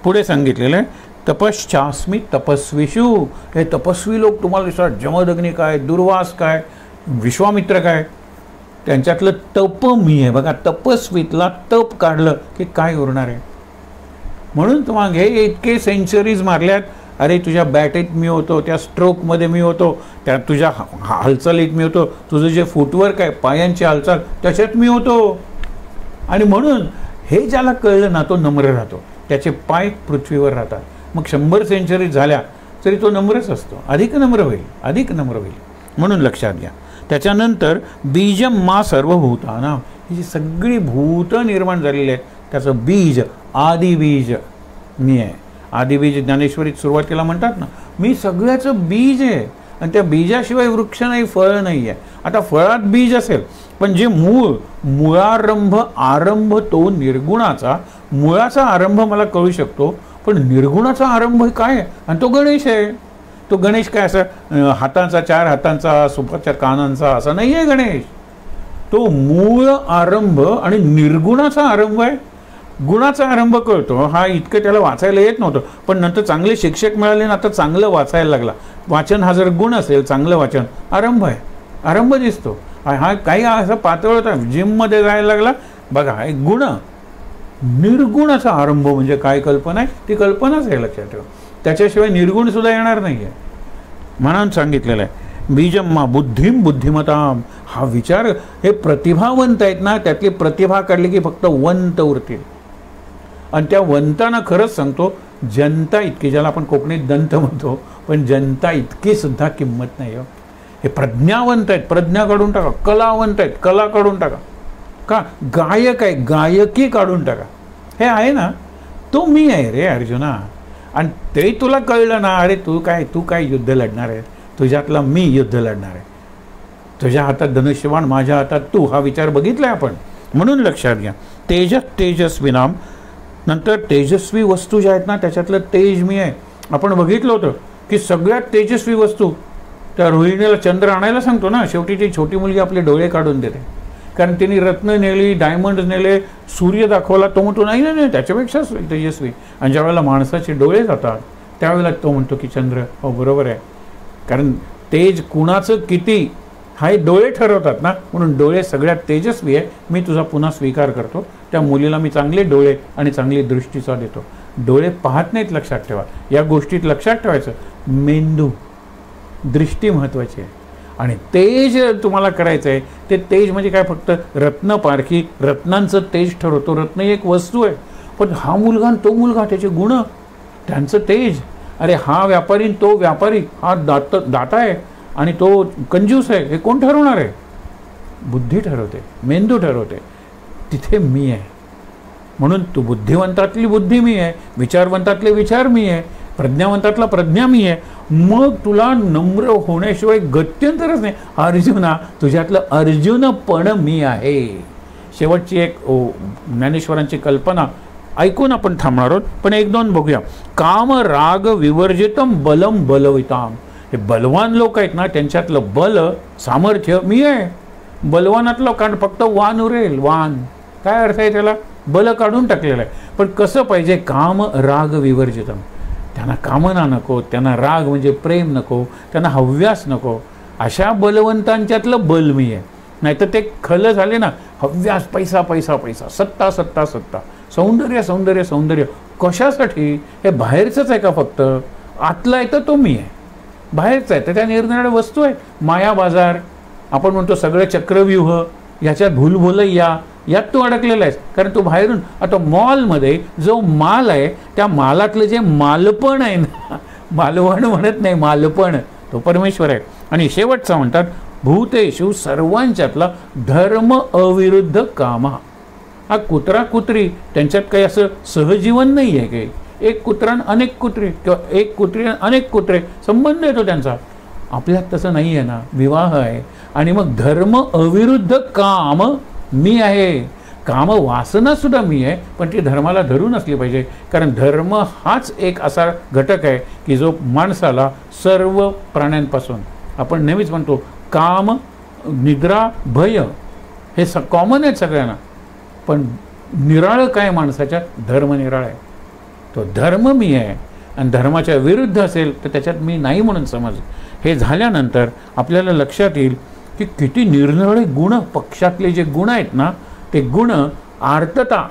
Speaker 1: पुढे सांगितलेलं आहे तपश्चास्मी तपस्वीषु. हे तपस्वी लोक तुम्हाला दिसतात. जमदग्नी काय, दुर्वास काय, विश्वामित्र काय, त्यांच्यातलं तप मी आहे. बघा तपस्वीतला तप काढलं की काय उरणार आहे. म्हणून तुम्हाला हे इतके सेंचुरीज मारल्यात. अरे तुझ्या बॅटेत मी होतो, त्या स्ट्रोकमध्ये मी होतो, त्या तुझ्या हालचालीत मी होतो, तुझं जे फुटवर्क आहे पायांची हालचाल त्याच्यात मी होतो. आणि म्हणून हे ज्याला कळलं ना तो नम्र राहतो. त्याचे पाय पृथ्वीवर राहतात. मग 100 सेंचुरी झाल्या तरी तो नम्रच असतो. अधिक नम्र होईल, अधिक नम्र होईल. म्हणून लक्षात घ्या. त्याच्यानंतर बीजम मा सर्वभूतानां. ही जी सगळी भूत निर्माण झालेली आहेत त्याचं बीज, आदिबीज मी आहे. आदिबीज ज्ञानेश्वरीत सुरुवातीला म्हणतात ना मी सगळ्याचं बीज आहे. आणि त्या बीजाशिवाय वृक्ष नाही, फळ नाही आहे. आता फळात बीज असेल पण जे मूळ, मुळारंभ, आरंभ तो निर्गुणाचा. मुळाचा आरंभ मला कळू शकतो पण निर्गुणाचा आरंभ काय आहे? आणि तो गणेश आहे. तो गणेश काय असं हातांचा, 4 हातांचा, सुपाच्या कानांचा असा नाही आहे गणेश. तो मूळ आरंभ आणि निर्गुणाचा आरंभ आहे. गुणाचा आरंभ कळतो. हा इतकं त्याला वाचायला येत नव्हतं पण नंतर चांगले शिक्षक मिळाले ना आता चांगलं वाचायला लागला. वाचन हा जर गुण असेल, चांगलं वाचन, आरंभ आहे, आरंभ दिसतो. हा काही असं पातळ होता, जिममध्ये जायला लागला बघा, एक गुण, निर्गुणाचा आरंभ म्हणजे काय कल्पना आहे, ती कल्पनाच आहे, लक्षात ठेवा. त्याच्याशिवाय निर्गुण सुद्धा येणार नाही आहे. म्हणून सांगितलेलं आहे बीजम्मा बुद्धिम बुद्धिमताम. हा विचार, हे प्रतिभावंत आहेत ना, त्यातली प्रतिभा काढली की फक्त वंत उरतील. आणि त्या वंतांना खरंच सांगतो, जनता इतकी, ज्याला आपण कोकणीत दंत म्हणतो, पण जनता इतकी सुद्धा किंमत नाही हो. हे प्रज्ञावंत आहेत, प्रज्ञा काढून टाका. कलावंत आहेत, कला काढून टाका. का गायक आहे, गायकी काढून टाका. हे आहे ना, तो मी आहे रे अर्जुना. आणि ते तुला कळलं ना, अरे तू काय युद्ध लढणार आहे, तुझ्यातला मी युद्ध लढणार आहे. तुझ्या हातात धनुष्यबाण, माझ्या हातात तू, हा विचार बघितलाय आपण. म्हणून लक्षात घ्या, तेजस्वी नाम. नंतर तेजस्वी वस्तू ज्या आहेत ना, त्याच्यातलं तेज मी आहे. आपण बघितलं होतं की सगळ्यात तेजस्वी वस्तू, त्या रोहिणीला चंद्र आणायला सांगतो ना, शेवटी ती छोटी मुलगी आपले डोळे काढून देते. कारण तिने रत्न नेली, डायमंड नेले, सूर्य दाखवला, तो म्हणतो नाही नाही त्याच्यापेक्षा तेजस्वी. आणि ज्यावेळेला माणसाचे डोळे जातात त्यावेळेला तो म्हणतो की चंद्र, हो बरोबर आहे. कारण तेज कुणाचं किती हे डोळे ठरवतात ना, म्हणून डोळे सगळ्यात तेजस्वी आहे. मी तुझा पुन्हा स्वीकार करतो. त्या मुलीला मी चांगले डोळे आणि चांगली दृष्टीचा देतो. डोळे पाहत नाहीत, लक्षात ठेवा. या गोष्टीत लक्षात ठेवायचं, मेंदू, दृष्टी महत्त्वाची आहे. आणि तेज तुम्हाला करायचं आहे, ते तेज म्हणजे काय, फक्त रत्न पारखी, रत्नांचं तेज ठरवतो. रत्न ही एक वस्तू आहे, पण हा मुलगा आणि तो मुलगा, त्याचे गुण, त्यांचं तेज. अरे हा व्यापारी, तो व्यापारी, हा दाता आहे आणि तो कंजूस आहे, हे कोण ठरवणार आहे? बुद्धी ठरवते, मेंदू ठरवते. तिथे मी आहे. म्हणून तू बुद्धिवंतातली बुद्धी मी आहे, विचारवंतातले विचार मी आहे, प्रज्ञावंतातला प्रज्ञा मी आहे. मग तुला नम्र होण्याशिवाय गत्यंतरच नाही. अर्जुना, तुझ्यातलं अर्जुनपण मी आहे. शेवटची एक ज्ञानेश्वरांची कल्पना ऐकून आपण थांबणार आहोत, पण एक दोन बघूया. काम राग विवर्जितम बलम बलविताम. हे बलवान लोक आहेत ना, त्यांच्यातलं बल, सामर्थ्य मी आहे. बलवानातलं कारण फक्त वान उरेल. वान काय अर्थ आहे त्याला? बल काढून टाकलेलं आहे. पण कसं पाहिजे? काम राग विवर्जितम. त्यांना कामना नको, त्यांना राग म्हणजे प्रेम नको, त्यांना हव्यास नको. अशा बलवंतांच्यातलं बल मी आहे. नाहीतर ते खल झाले ना, हव्यास, पैसा पैसा पैसा, सत्ता सत्ता सत्ता, सौंदर्य सौंदर्य सौंदर्य. कशासाठी? हे बाहेरचंच आहे का फक्त? आतलं आहे तर तो मी आहे, बाहेरचं आहे तर त्या निरनिराळ्या वस्तू आहेत. माया बाजार, आपण म्हणतो सगळं चक्रव्यूह, याच्यात भूलभुलैया, यात तू अडकलेला आहेस. कारण तू बाहेरून, आता मॉलमध्ये जो माल आहे, त्या मालातलं जे मालपण आहे ना, मालवण म्हणत नाही, मालपण, तो परमेश्वर आहे. आणि शेवटचा म्हणतात भूतेषु सर्वांच्यातला धर्म अविरुद्ध कामा. हा कुत्रा कुत्री, त्यांच्यात काही असं सहजीवन नाही आहे काही. एक कुत्रा अनेक कुत्रे, किंवा एक कुत्री अनेक कुत्रे, संबंध येतो त्यांचा. आपल्यात तसं नाही आहे ना, विवाह आहे. आणि मग धर्म अविरुद्ध काम मी आहे. काम वासना सुद्धा मी आहे, पण ती धर्माला धरून असली पाहिजे. कारण धर्म हाच एक असा घटक आहे की जो माणसाला सर्व प्राण्यांपासून, आपण नेहमीच म्हणतो काम, निद्रा, भय हे कॉमन आहेत सगळ्यांना, पण निराळं काय माणसाच्या? धर्म निराळा आहे. तो धर्म मी आहे. आणि धर्माच्या विरुद्ध असेल तर त्याच्यात मी नाही म्हणून समज. हे झाल्यानंतर आपल्याला लक्षात येईल की किती निरनिराळे गुण, पक्षातले जे गुण आहेत ना, ते गुण, आर्तता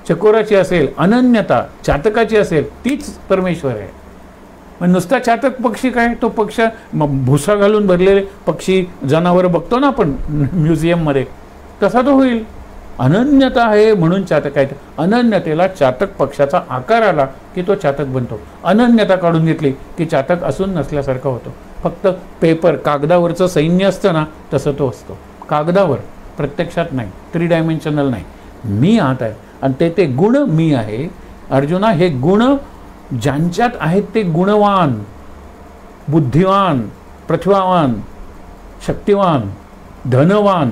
Speaker 1: चकोराची असेल, अनन्यता चातकाची असेल, तीच परमेश्वर आहे. मग नुसता चातक पक्षी काय? तो पक्ष भुसा घालून भरलेले पक्षी, जनावर बघतो ना आपण म्युझियममध्ये, तसा तो होईल. अनन्यता आहे म्हणून चातक आहेत. अनन्यतेला चातक पक्षाचा आकार आला की तो चातक बनतो. अनन्यता काढून घेतली की चातक असून नसल्यासारखा होतो. फक्त पेपर, कागदावरचं सैन्य असतं ना, तसं तो असतो. कागदावर, प्रत्यक्षात नाही, 3 डायमेन्शनल नाही. मी आत आहे आणि ते गुण मी आहे. अर्जुना, हे गुण ज्यांच्यात आहेत ते गुणवान, बुद्धिवान, प्रतिभावान, शक्तिवान, धनवान,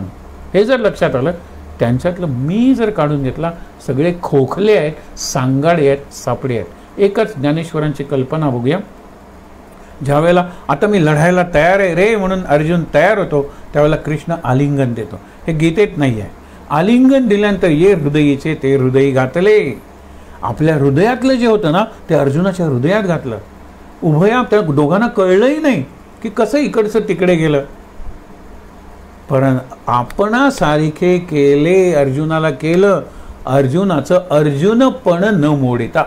Speaker 1: हे जर लक्षात आलं, त्यांच्यातलं मी जर काढून घेतला, सगळे खोखले आहेत, सांगाडे आहेत, सापडे आहेत. एकच ज्ञानेश्वरांची कल्पना बघूया. ज्यावेळेला आता मी लढायला तयार आहे रे म्हणून अर्जुन तयार होतो, त्यावेळेला कृष्ण आलिंगन देतो. हे गीतेत नाही आहे. आलिंगन दिल्यानंतर ये हृदयीचे ते हृदयी घातले. आपल्या हृदयातलं जे होतं ना, ते अर्जुनाच्या हृदयात घातलं. उभया त्या दोघांना कळलंही नाही की कसं इकडचं तिकडे गेलं. पण आपणासारखे केले, अर्जुनाला केलं, अर्जुनाचं अर्जुनपण न मोडिता.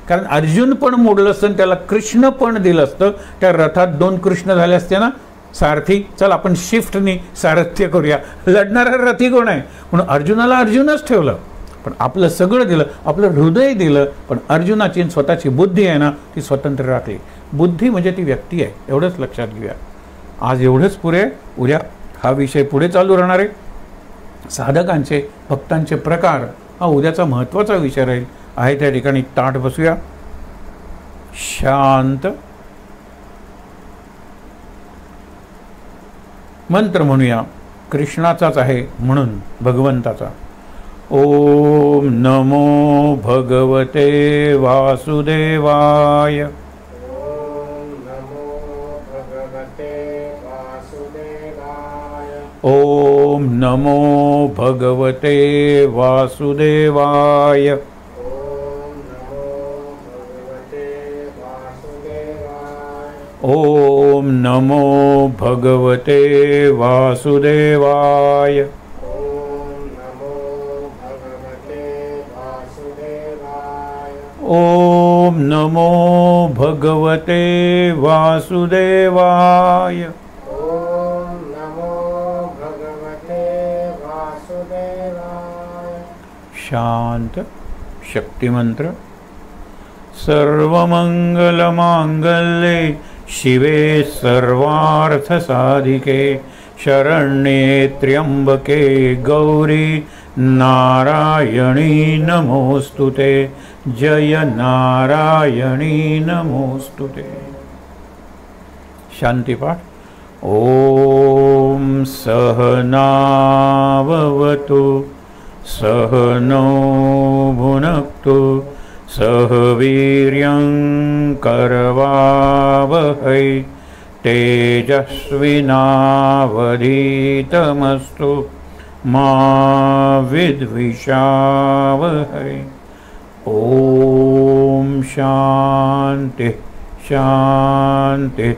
Speaker 1: कारण अर्जुन पण मोडलं असतं, त्याला कृष्ण पण दिलं असतं, त्या रथात 2 कृष्ण झाले असते ना सारथी. चल आपण शिफ्टनी सारथ्य करूया, लढणारा रथी कोण आहे म्हणून अर्जुनाला अर्जुनच ठेवलं. पण आपलं सगळं दिलं, आपलं हृदय दिलं, पण अर्जुनाची स्वतःची बुद्धी आहे ना ती स्वतंत्र राखली. बुद्धी म्हणजे ती व्यक्ती आहे, एवढंच लक्षात घेऊया. आज एवढंच पुरे. उद्या हा विषय पुढे चालू राहणार आहे. साधकांचे, भक्तांचे प्रकार हा उद्याचा महत्त्वाचा विषय राहील. आहे त्या ठिकाणी ताठ बसूया, शांत. मंत्र म्हणूया, कृष्णाचाच आहे म्हणून भगवंताचा. ओम नमो भगवते वासुदेवाय.
Speaker 2: ओम नमो भगवते वासुदेवाय.
Speaker 1: ओम नमो भगवते वासुदेवाय.
Speaker 2: ओम नमो भगवते वासुदेवाय.
Speaker 1: ओम नमो भगवते वासुदेवाय.
Speaker 2: ओम नमो भगवते वासुदेवाय.
Speaker 1: ओम नमो भगवते वासुदेवाय.
Speaker 2: ओम नमो भगवते वासुदेवाय.
Speaker 1: शांत. शक्तिमंत्र. सर्वमंगलमांगल्ये शिवे सर्वार्थसाधिके शरण्ये त्र्यंबके गौरी नारायणी नमोस्तुते. जय नारायणी नमोस्तुते. शांतिपाठ. ओम सहनाववतु सहनौ भुनक्तु सह वीर्यं करवावहै तेजस्विनावधीतमस्तु मा विद्विषावहै. ओम शांति शांति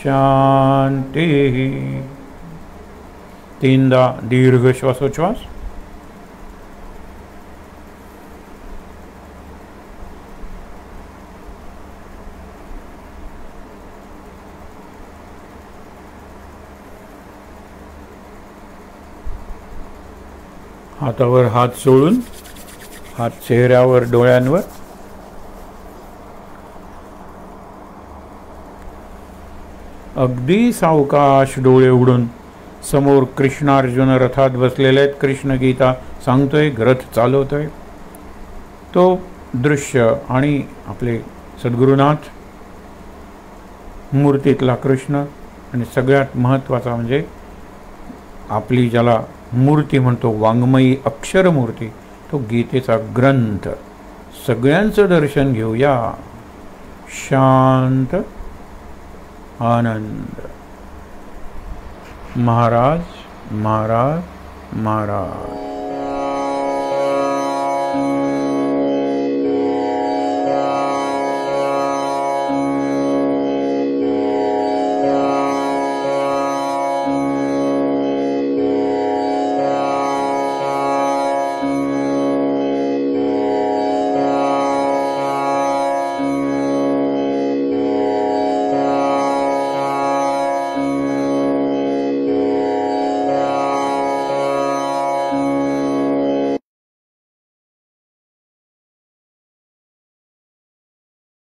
Speaker 1: शांति. 3दा दीर्घ श्वासोच्छ्वास. हातावर हात सोडून, हात चेहऱ्यावर, डोळ्यांवर. अगदी सावकाश डोळे उघडून समोर कृष्णार्जुन रथात बसलेले आहेत. कृष्ण गीता सांगतोय, रथ चालवतोय. तो दृश्य आणि आपले सद्गुरुनाथ, मूर्तीतला कृष्ण, आणि सगळ्यात महत्त्वाचा म्हणजे आपली ज्याला मूर्ती म्हणतो, वाङ्मयी अक्षरमूर्ती, तो गीतेचा ग्रंथ. सगळ्यांचं दर्शन घेऊया. शांत, आनंद. महाराज महाराज महाराज.